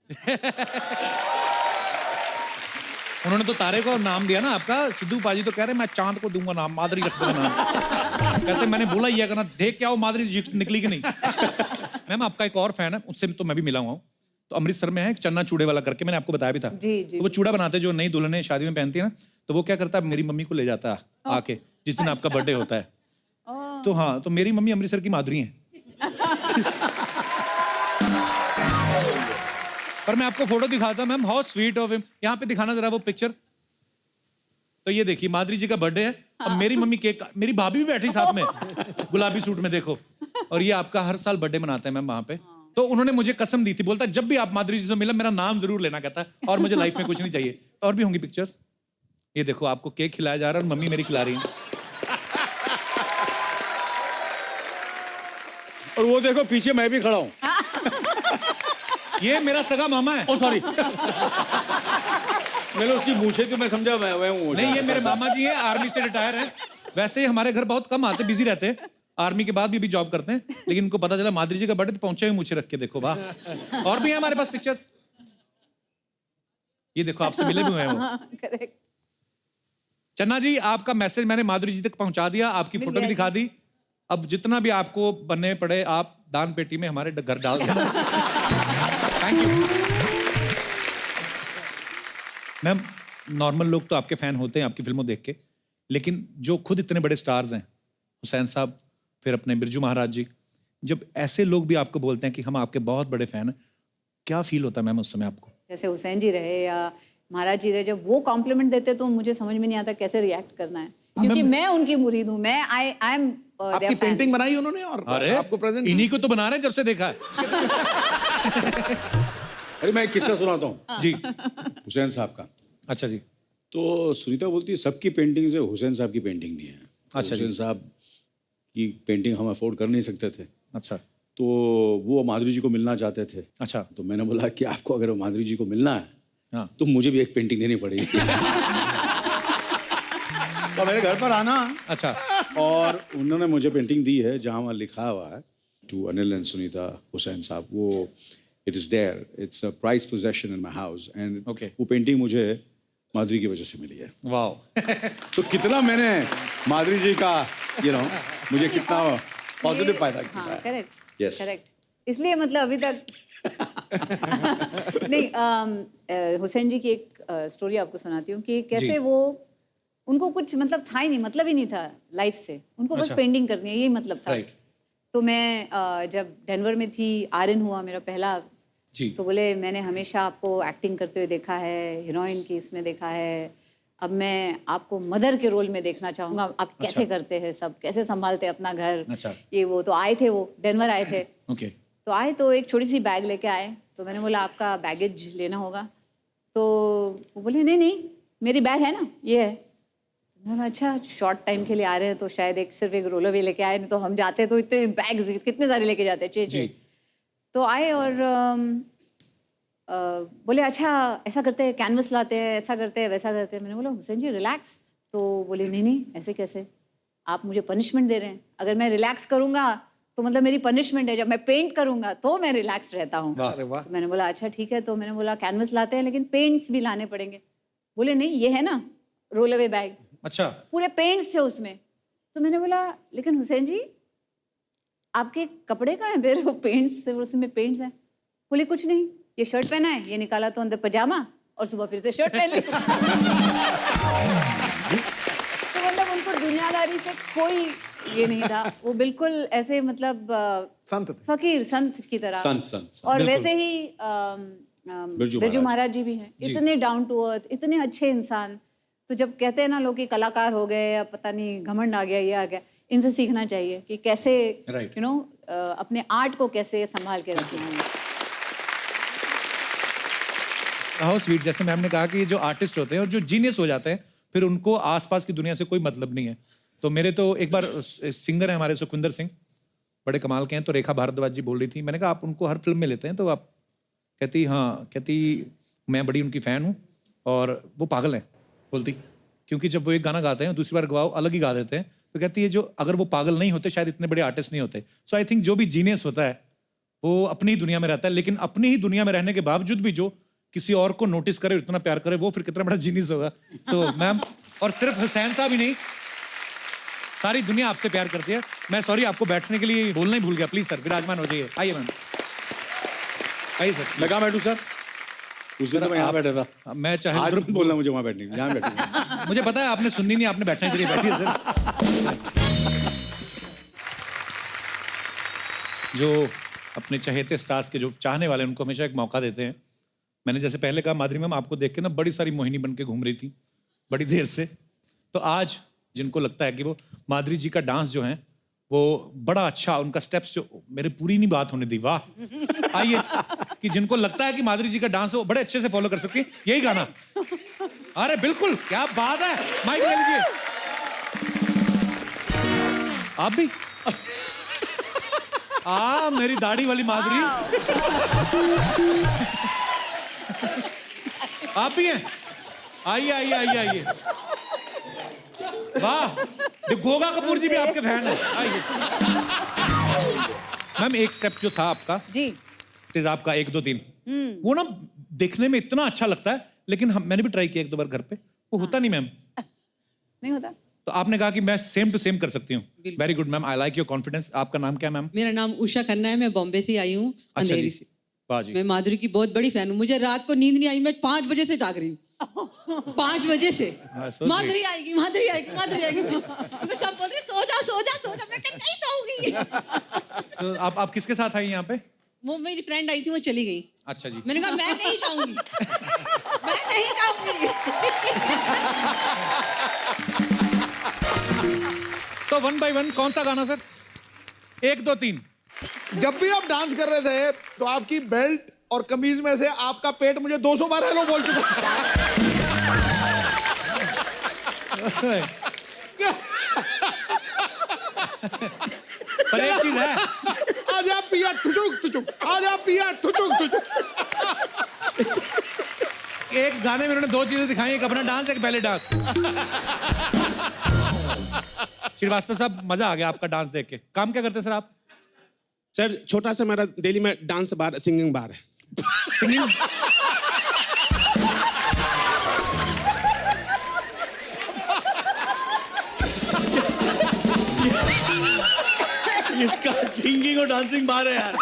Speaker 2: उन्होंने तो तारे को नाम दिया ना आपका। सिद्धू पाजी तो कह रहे मैं चांद को दूंगा नाम, माधुरी रख दूंगा नाम। कहते मैंने बोला ये करना, देख क्या वो माधुरी निकली कि नहीं। मैम आपका एक और फैन है, उससे तो मैं भी मिला हुआ हूँ, तो अमृतसर में है चन्ना चूड़े वाला करके, मैंने आपको बताया भी था।
Speaker 1: जी जी।
Speaker 2: तो वो चूड़ा बनाते जो नई दुल्हने शादी में पहनती है ना, तो वो क्या करता है मेरी मम्मी को ले जाता है आके जिस दिन आपका बर्थडे होता है। तो हाँ, तो मेरी मम्मी अमृतसर की माधुरी है। पर मैं आपको फोटो दिखाता ma'am, how sweet of him. यहाँ पे दिखाना जरा वो पिक्चर। तो ये देखिए माधुरी जी का बर्थडे है, अब मेरी मम्मी केक, मेरी भाभी भी बैठी साथ में गुलाबी सूट में, देखो। और ये आपका हर साल बर्थडे मनाते हैं मैम वहाँ पे। तो उन्होंने मुझे कसम दी थी, बोलता जब भी आप माधुरी जी से मिला मेरा नाम जरूर लेना, कहता और मुझे लाइफ में कुछ नहीं चाहिए। और भी होंगी पिक्चर्स। ये देखो आपको केक खिलाया जा रहा है और मम्मी मेरी खिला रही है।
Speaker 13: और वो देखो पीछे मैं भी खड़ा हूँ।
Speaker 2: ये मेरा सगा मामा है।
Speaker 13: ओ सॉरी। मैंने उसकी मूछे तो मैं समझा मैं हूँ।
Speaker 2: नहीं ये मेरे मामा जी हैं, आर्मी से रिटायर हैं। वैसे ही हमारे घर बहुत कम आते, बिजी रहते हैं, आर्मी के बाद भी जॉब करते हैं, लेकिन उनको पता चला माधुरी जी का बर्थडे, तो पहुंचे हुए मूछे रख के, देखो वाह। और भी है हमारे पास पिक्चर्स। ये देखो आपसे मिले भी हुए हैं वो।
Speaker 1: करेक्ट।
Speaker 2: चन्ना जी आपका मैसेज मैंने माधुरी जी तक पहुंचा दिया, आपकी फोटो भी दिखा दी। अब जितना भी आपको बनने पड़े आप दान पेटी में हमारे घर डाल दें। Thank you ma'am. नॉर्मल लोग तो आपके फैन होते हैं आपकी फिल्मों देख के, लेकिन जो खुद इतने बड़े स्टार्स हैं, हुसैन साहब, फिर अपने बिरजू महाराज जी, जब ऐसे लोग भी आपको बोलते हैं कि हम आपके बहुत बड़े फैन हैं, क्या फील होता है मैम उस समय आपको?
Speaker 1: जैसे हुसैन जी रहे या महाराज जी रहे, जब वो कॉम्प्लीमेंट देते तो मुझे समझ में नहीं आता कैसे रिएक्ट करना है, क्योंकि मैं उनकी मुरीद हूँ। मैं आई एम
Speaker 3: आपकी पेंटिंग बनाई उन्होंने और
Speaker 2: अरे
Speaker 3: आपको प्रेजेंट
Speaker 2: इन्हीं को तो बना रहे हैं जब से देखा है।
Speaker 13: अरे मैं एक किस्सा सुनाता हूँ
Speaker 2: जी।
Speaker 13: हुसैन साहब का।
Speaker 2: अच्छा जी।
Speaker 13: तो सुनीता बोलती है सबकी पेंटिंग से हुसैन साहब की पेंटिंग नहीं है।
Speaker 2: अच्छा जी।
Speaker 13: हुसैन साहब की पेंटिंग हम अफोर्ड कर नहीं सकते थे।
Speaker 2: अच्छा।
Speaker 13: तो वो माधुरी जी को मिलना चाहते थे।
Speaker 2: अच्छा।
Speaker 13: तो मैंने बोला कि आपको अगर माधुरी जी को मिलना है
Speaker 2: हाँ।
Speaker 13: तो मुझे भी एक पेंटिंग देनी पड़ेगी। तो मेरे घर पर आना।
Speaker 2: अच्छा।
Speaker 13: और उन्होंने मुझे पेंटिंग दी है जहाँ वहाँ लिखा हुआ है टू अनिल एंड सुनीता हुसैन साहब। वो it is there, it's a prize possession in my house and वो पेंटिंग मुझे माधुरी की वजह से मिली है।
Speaker 2: वाह।
Speaker 13: तो कितना मैंने माधुरी जी का मुझे कितना पॉजिटिव फायदा किया
Speaker 1: हाँ,
Speaker 13: है।
Speaker 1: करेक्ट।
Speaker 13: Yes.
Speaker 1: करेक्ट। इसलिए मतलब अभी तक नहीं, हुसैन जी की एक स्टोरी आपको सुनाती हूँ कि कैसे
Speaker 2: जी।
Speaker 1: वो उनको कुछ मतलब था ही नहीं, मतलब ही नहीं था लाइफ से, उनको बस
Speaker 2: अच्छा।
Speaker 1: पेंटिंग करनी है, यही मतलब था।
Speaker 2: राइट।
Speaker 1: तो मैं जब डेनवर में थी, आर्यन हुआ मेरा पहला,
Speaker 2: जी।
Speaker 1: तो बोले मैंने हमेशा आपको एक्टिंग करते हुए देखा है, हीरोइन की इसमें देखा है, अब मैं आपको मदर के रोल में देखना चाहूँगा, आप कैसे करते हैं सब, कैसे संभालते हैं अपना घर,
Speaker 2: अच्छा।
Speaker 1: ये वो। तो आए थे, वो डेनवर आए थे।
Speaker 2: ओके।
Speaker 1: तो आए तो एक छोटी सी बैग लेके आए, तो मैंने बोला आपका बैगेज लेना होगा। तो वो बोले नहीं नहीं मेरी बैग है ना, ये है। तो मैंने बोला अच्छा, शॉर्ट टाइम के लिए आ रहे हैं तो शायद सिर्फ एक रोल अवे लेके आए, नहीं तो हम जाते तो इतने बैग्स कितने सारे लेके जाते, छः। तो आए और बोले अच्छा ऐसा करते हैं, कैनवस लाते हैं, ऐसा करते हैं, वैसा करते हैं। मैंने बोला हुसैन जी रिलैक्स। तो बोले नहीं नहीं ऐसे कैसे, आप मुझे पनिशमेंट दे रहे हैं, अगर मैं रिलैक्स करूँगा तो मतलब मेरी पनिशमेंट है, जब मैं पेंट करूँगा तो मैं रिलैक्स रहता हूँ। तो मैंने बोला अच्छा ठीक है। तो मैंने बोला कैनवस लाते हैं लेकिन पेंट्स भी लाने पड़ेंगे। बोले नहीं ये है ना रोल अवे बैग,
Speaker 2: अच्छा।
Speaker 1: पूरे पेंट्स थे उसमें। तो मैंने बोला लेकिन हुसैन जी आपके कपड़े कहाँ हैं, फिर वो पेंट्स, उसमें पेंट्स हैं। बोले कुछ नहीं, ये शर्ट पहना है, ये निकाला तो अंदर पजामा और सुबह फिर से शर्ट पहन ली। तो मतलब उनको दुनियादारी से कोई ये नहीं था, वो बिल्कुल ऐसे मतलब
Speaker 3: संत थे।
Speaker 1: फकीर संत की तरह।
Speaker 13: संत।
Speaker 1: और वैसे ही बिरजू महाराज जी भी हैं, इतने डाउन टू अर्थ, इतने अच्छे इंसान। तो जब कहते हैं ना लोग कि कलाकार हो गए या पता नहीं घमंड आ गया, ये आ गया, इनसे सीखना चाहिए कि कैसे
Speaker 2: Right.
Speaker 1: अपने आर्ट को कैसे संभाल के रखना है।
Speaker 2: How sweet. जैसे मैम ने कहा कि जो आर्टिस्ट होते हैं और जो जीनियस हो जाते हैं फिर उनको आसपास की दुनिया से कोई मतलब नहीं है। तो मेरे तो एक बार सिंगर है हमारे सुखविंदर सिंह, बड़े कमाल के हैं, तो रेखा भारद्वाज जी बोल रही थी, मैंने कहा आप उनको हर फिल्म में लेते हैं तो आप, कहती हाँ, कहती मैं बड़ी उनकी फ़ैन हूँ और वो पागल हैं, बोलती क्योंकि जब वो एक गाना गाते हैं दूसरी बार गवाओ अलग ही गा देते हैं। तो कहती है जो अगर वो पागल नहीं होते शायद इतने बड़े आर्टिस्ट नहीं होते। सो आई थिंक जो भी जीनियस होता है वो अपनी ही दुनिया में रहता है, लेकिन अपनी ही दुनिया में रहने के बावजूद भी जो किसी और को नोटिस करे, इतना प्यार करे, वो फिर कितना बड़ा जीनियस होगा। सो मैम, और सिर्फ हुसैन साहब ही नहीं, सारी दुनिया आपसे प्यार करती है। मैं सॉरी आपको बैठने के लिए बोलना ही भूल गया, प्लीज सर विराजमान हो जाइए। आइए मैम, आइए सर।
Speaker 13: मैं कहाँ बैठूँ सर? उस दिन तो मैं यहाँ बैठा था।
Speaker 2: मैं चाहे
Speaker 13: आज मत बोलना मुझे वहाँ बैठने के लिए, यहाँ बैठूंगा।
Speaker 2: मुझे पता है आपने सुननी नहीं, आपने बैठने के लिए बैठी है सर। जो अपने चहेते स्टार्स के जो चाहने वाले उनको हमेशा एक मौका देते हैं। मैंने जैसे पहले कहा माधुरी मैम आपको देख के ना बड़ी सारी मोहिनी बन के घूम रही थी बड़ी देर से, तो आज जिनको लगता है कि वो माधुरी जी का डांस जो है वो बड़ा अच्छा, उनका स्टेप्स जो, मेरे पूरी नहीं बात होने दी, वाह। आइए कि जिनको लगता है कि माधुरी जी का डांस वो बड़े अच्छे से फॉलो कर सकती है, यही गाना। अरे बिल्कुल, क्या बात है, माइक ले लीजिए। आप भी मेरी दाढ़ी वाली माधुरी, आप भी हैं? आइए आइए आइए आइए। वाह, जो गोगा कपूर जी भी आपके फैन हैं, आइए। मैम एक स्टेप जो था आपका
Speaker 1: जी,
Speaker 2: तेजाब का 1 2 3, वो ना देखने में इतना अच्छा लगता है, लेकिन मैंने भी ट्राई किया 1 2 बार घर पे, वो होता नहीं मैम।
Speaker 1: नहीं होता।
Speaker 2: तो आपने कहा कि मैं सेम टू सेम कर सकती हूँ। Very good ma'am, I like your confidence. आपका नाम क्या मैम?
Speaker 14: मेरा नाम उषा खन्ना है, मैं बॉम्बे से आई हूँ, अंधेरी से।
Speaker 2: वाह जी।
Speaker 14: मैं माधुरी की बहुत बड़ी फैन हूँ, मुझे रात को नींद नहीं आई, मैं 5 बजे से जाग रही हूँ। 5 बजे से माधुरी आएगी, माधुरी आएगी, माधुरी आएगी। मैं सब बोल रही सो जा सो जा सो जा, मैं नहीं सोऊंगी।
Speaker 2: तो आप किसके साथ आई यहाँ पे?
Speaker 14: वो मेरी फ्रेंड आई थी, वो चली गई।
Speaker 2: अच्छा जी।
Speaker 14: मैंने कहा मैं नहीं जाऊंगी, मैं नहीं जाऊंगी।
Speaker 2: तो 1 by 1 कौन सा गाना सर? 1 2 3।
Speaker 3: जब भी आप डांस कर रहे थे तो आपकी बेल्ट और कमीज में से आपका पेट मुझे 200 बार हेलो बोल चुका है।
Speaker 2: पर एक चीज है,
Speaker 3: आजा पिया ठुचुक ठुचुक, आजा पिया ठुचुक ठुचुक।
Speaker 2: एक गाने में उन्होंने 2 चीजें दिखाई, एक अपना डांस, एक पहले डांस। श्रीवास्तव साहब, मजा आ गया आपका डांस देख के। काम क्या करते हैं सर आप?
Speaker 15: सर छोटा सा मेरा दिल्ली में डांस बार, सिंगिंग बार है।
Speaker 2: सिंगिंग?
Speaker 8: इसका सिंगिंग और डांसिंग बार है यार।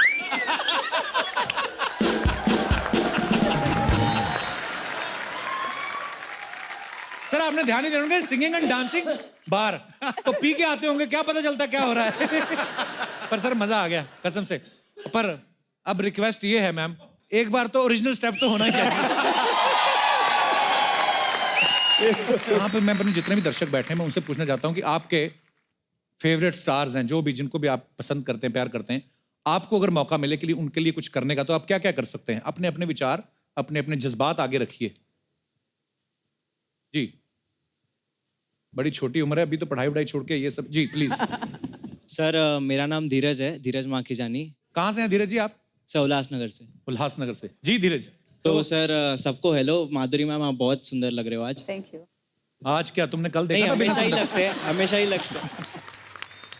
Speaker 2: सर आपने ध्यान नहीं देना, सिंगिंग एंड डांसिंग बार, तो पी के आते होंगे, क्या पता चलता क्या हो रहा है। पर सर मजा आ गया कसम से। पर अब रिक्वेस्ट ये है मैम, एक बार तो ओरिजिनल स्टेप तो होना ही चाहिए। यहाँ पे मैं अपने जितने भी दर्शक बैठे हैं, मैं उनसे पूछना चाहता हूँ कि आपके फेवरेट स्टार्स हैं, जो भी, जिनको भी आप पसंद करते हैं, प्यार करते हैं, आपको अगर मौका मिले कि उनके लिए कुछ करने का, तो आप क्या क्या कर सकते हैं? अपने अपने विचार, अपने अपने जज्बात आगे रखिए जी। बड़ी छोटी उम्र है अभी, तो पढ़ाई वढ़ाई छोड़ के ये सब। जी प्लीज।
Speaker 16: सर मेरा नाम धीरज है, धीरज माखीजानी।
Speaker 2: कहाँ से हैं धीरज जी आप?
Speaker 16: सर उल्लासनगर से।
Speaker 2: उल्लासनगर से। जी धीरज।
Speaker 16: तो सर सबको हेलो। माधुरी मैम, आप बहुत सुंदर लग रहे हो आज।
Speaker 1: Thank you.
Speaker 2: आज क्या तुमने कल देखा?
Speaker 16: नहीं,
Speaker 2: था
Speaker 16: हमेशा ही लगते हैं, हमेशा ही लगते हैं।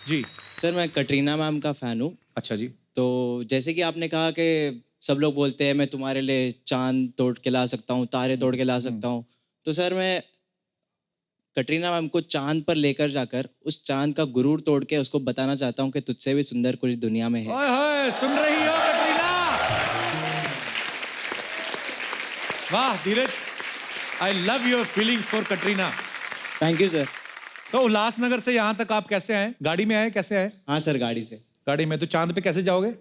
Speaker 2: जी
Speaker 16: सर मैं कटरीना मैम का फैन हूँ।
Speaker 2: अच्छा जी।
Speaker 16: तो जैसे कि आपने कहा कि सब लोग बोलते हैं मैं तुम्हारे लिए चांद तोड़ के ला सकता हूँ, तारे तोड़ के ला सकता हूँ, तो सर मैं कटरीना मैम को चांद पर लेकर जाकर उस चांद का गुरूर तोड़ के उसको बताना चाहता हूँ कि तुझसे भी सुंदर कुछ दुनिया में है।
Speaker 2: ओए होए, सुन रही हो कटरीना? वाह Dheeraj, I love your feelings for Katrina.
Speaker 16: Thank you sir.
Speaker 2: तो उल्लासनगर से यहाँ तक आप कैसे आए? गाड़ी में आए? कैसे आए?
Speaker 16: हाँ सर, गाड़ी से।
Speaker 2: गाड़ी में? तो चांद पे कैसे जाओगे?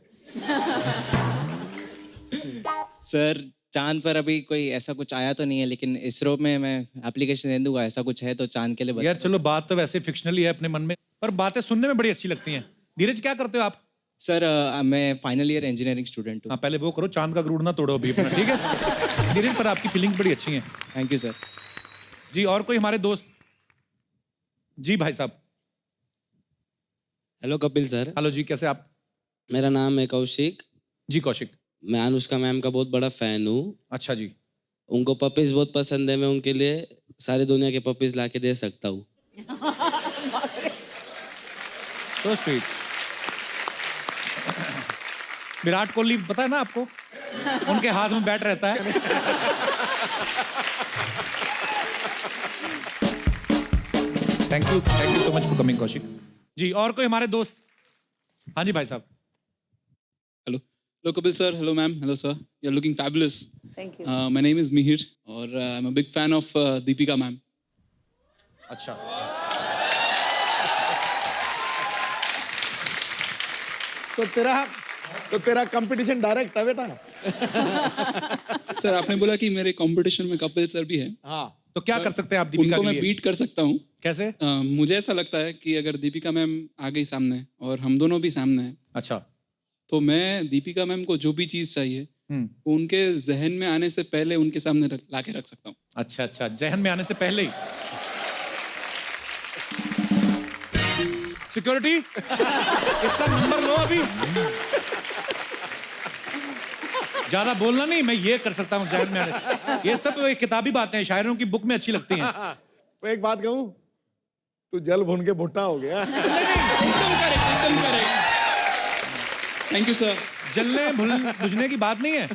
Speaker 16: सर चांद पर अभी कोई ऐसा कुछ आया तो नहीं है, लेकिन इसरो में मैं एप्लीकेशन दे दूंगा, ऐसा कुछ है तो चांद के लिए
Speaker 2: यार चलो, बात तो वैसे फिक्शनल ही है अपने मन में, पर बातें सुनने में बड़ी अच्छी लगती हैं। धीरज क्या करते हो आप?
Speaker 16: सर मैं फाइनल ईयर इंजीनियरिंग स्टूडेंट हूँ।
Speaker 2: हाँ पहले वो करो, चांद का गुरूर ना तोड़ो अभी अपना, ठीक है? धीरज, पर आपकी फीलिंग्स बड़ी अच्छी हैं।
Speaker 16: Thank you sir.
Speaker 2: जी और कोई हमारे दोस्त? जी भाई साहब।
Speaker 17: Hello Kapil sir.
Speaker 2: हेलो जी, कैसे आप?
Speaker 17: मेरा नाम है कौशिक।
Speaker 2: जी कौशिक।
Speaker 17: मैं अनुष्का मैम का बहुत बड़ा फैन हूँ।
Speaker 2: अच्छा जी।
Speaker 17: उनको पपीज बहुत पसंद है, मैं उनके लिए सारी दुनिया के पपीज ला के दे सकता हूँ।
Speaker 2: तो स्वीट। विराट कोहली पता है ना आपको? उनके हाथ में बैट रहता है। Thank you so much for coming Kaushik ji. और कोई हमारे दोस्त? हाँ जी भाई साहब।
Speaker 18: Hello hello Kapil sir, hello ma'am, hello sir, you are looking fabulous.
Speaker 1: Thank you.
Speaker 18: My name is Mihir और I am a big fan of Deepika ma'am.
Speaker 2: अच्छा।
Speaker 3: तो तेरा कंपटीशन डायरेक्ट है बेटा।
Speaker 18: सर आपने बोला कि मेरे कंपटीशन में कपिल सर भी है।
Speaker 3: हाँ,
Speaker 2: तो क्या कर सकते हैं आप दीपिका
Speaker 18: उनको
Speaker 2: के
Speaker 18: मैं
Speaker 2: लिए?
Speaker 18: बीट कर सकता हूँ।
Speaker 2: कैसे?
Speaker 18: मुझे ऐसा लगता है कि अगर दीपिका मैम आ गई सामने और हम दोनों भी सामने हैं,
Speaker 2: अच्छा,
Speaker 18: तो मैं दीपिका मैम को जो भी चीज चाहिए वो उनके जहन में आने से पहले उनके सामने ला के रख सकता हूँ।
Speaker 2: अच्छा अच्छा, जहन में आने से पहले ही। सिक्योरिटी, इसका नंबर लो अभी। ज्यादा बोलना नहीं, मैं ये कर सकता हूँ जहन में आने। ये सब तो किताबी बातें हैं, शायरों की बुक में अच्छी लगती हैं।
Speaker 3: तो एक बात कहूँ, तू जल भून के भुट्टा हो गया।
Speaker 18: एकदम करेक्ट। Thank you sir.
Speaker 2: जलने बुझने की बात नहीं है,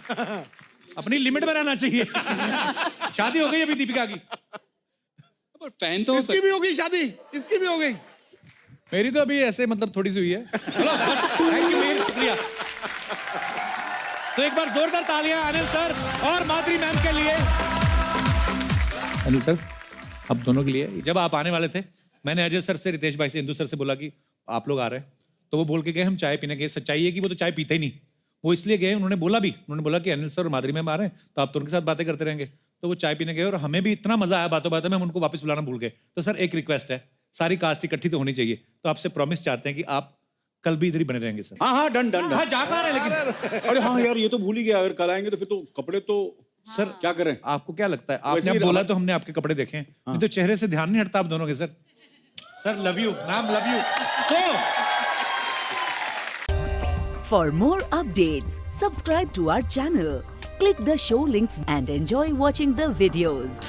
Speaker 2: अपनी लिमिट में रहना चाहिए। शादी हो गई अभी दीपिका की?
Speaker 18: पर फैन तो
Speaker 3: इसकी भी हो गई शादी, इसकी भी हो गई।
Speaker 2: मेरी तो अभी ऐसे मतलब थोड़ी सी हुई है। थैंक यू मीर, शुक्रिया। तो एक बार जोरदार तालियां अनिल सर और माधुरी मैम के लिए। अनिल सर, अब दोनों के लिए। जब आप आने वाले थे, मैंने अजय सर से, रितेश भाई से, इंदु सर से बोला कि आप लोग आ रहे हैं, तो वो बोल के गए हम चाय पीने गए। सच्चाई है कि वो तो चाय पीते ही नहीं, वो इसलिए गए, उन्होंने बोला कि अनिल सर और माधुरी मैम आ रहे हैं, तो आप तो उनके साथ बातें करते रहेंगे। तो वो चाय पीने गए और हमें भी इतना मजा आया बातों बातों में, हम उनको वापस बुलाना भूल गए। तो सर एक रिक्वेस्ट है, सारी कास्ट इकट्ठी तो होनी चाहिए, तो आपसे प्रॉमिस चाहते हैं कि आप कल भी इधर ही बने रहेंगे सर।
Speaker 13: हाँ हाँ डन डन
Speaker 2: हाँ जा कहाँ रहे लेकिन
Speaker 13: अरे हाँ यार ये तो भूल ही गया, अगर कल आएंगे तो फिर तो कपड़े तो
Speaker 2: सर
Speaker 13: क्या करें?
Speaker 2: आपको क्या लगता है,
Speaker 13: वैसे
Speaker 2: आपने
Speaker 13: ही
Speaker 2: अब बोला तो हमने आपके कपड़े देखे हैं, नहीं तो चेहरे से ध्यान नहीं हटता आप दोनों के sir. Sir love you ma'am, love you. तो
Speaker 19: For more updates, subscribe to our channel, click the show links and enjoy watching the videos.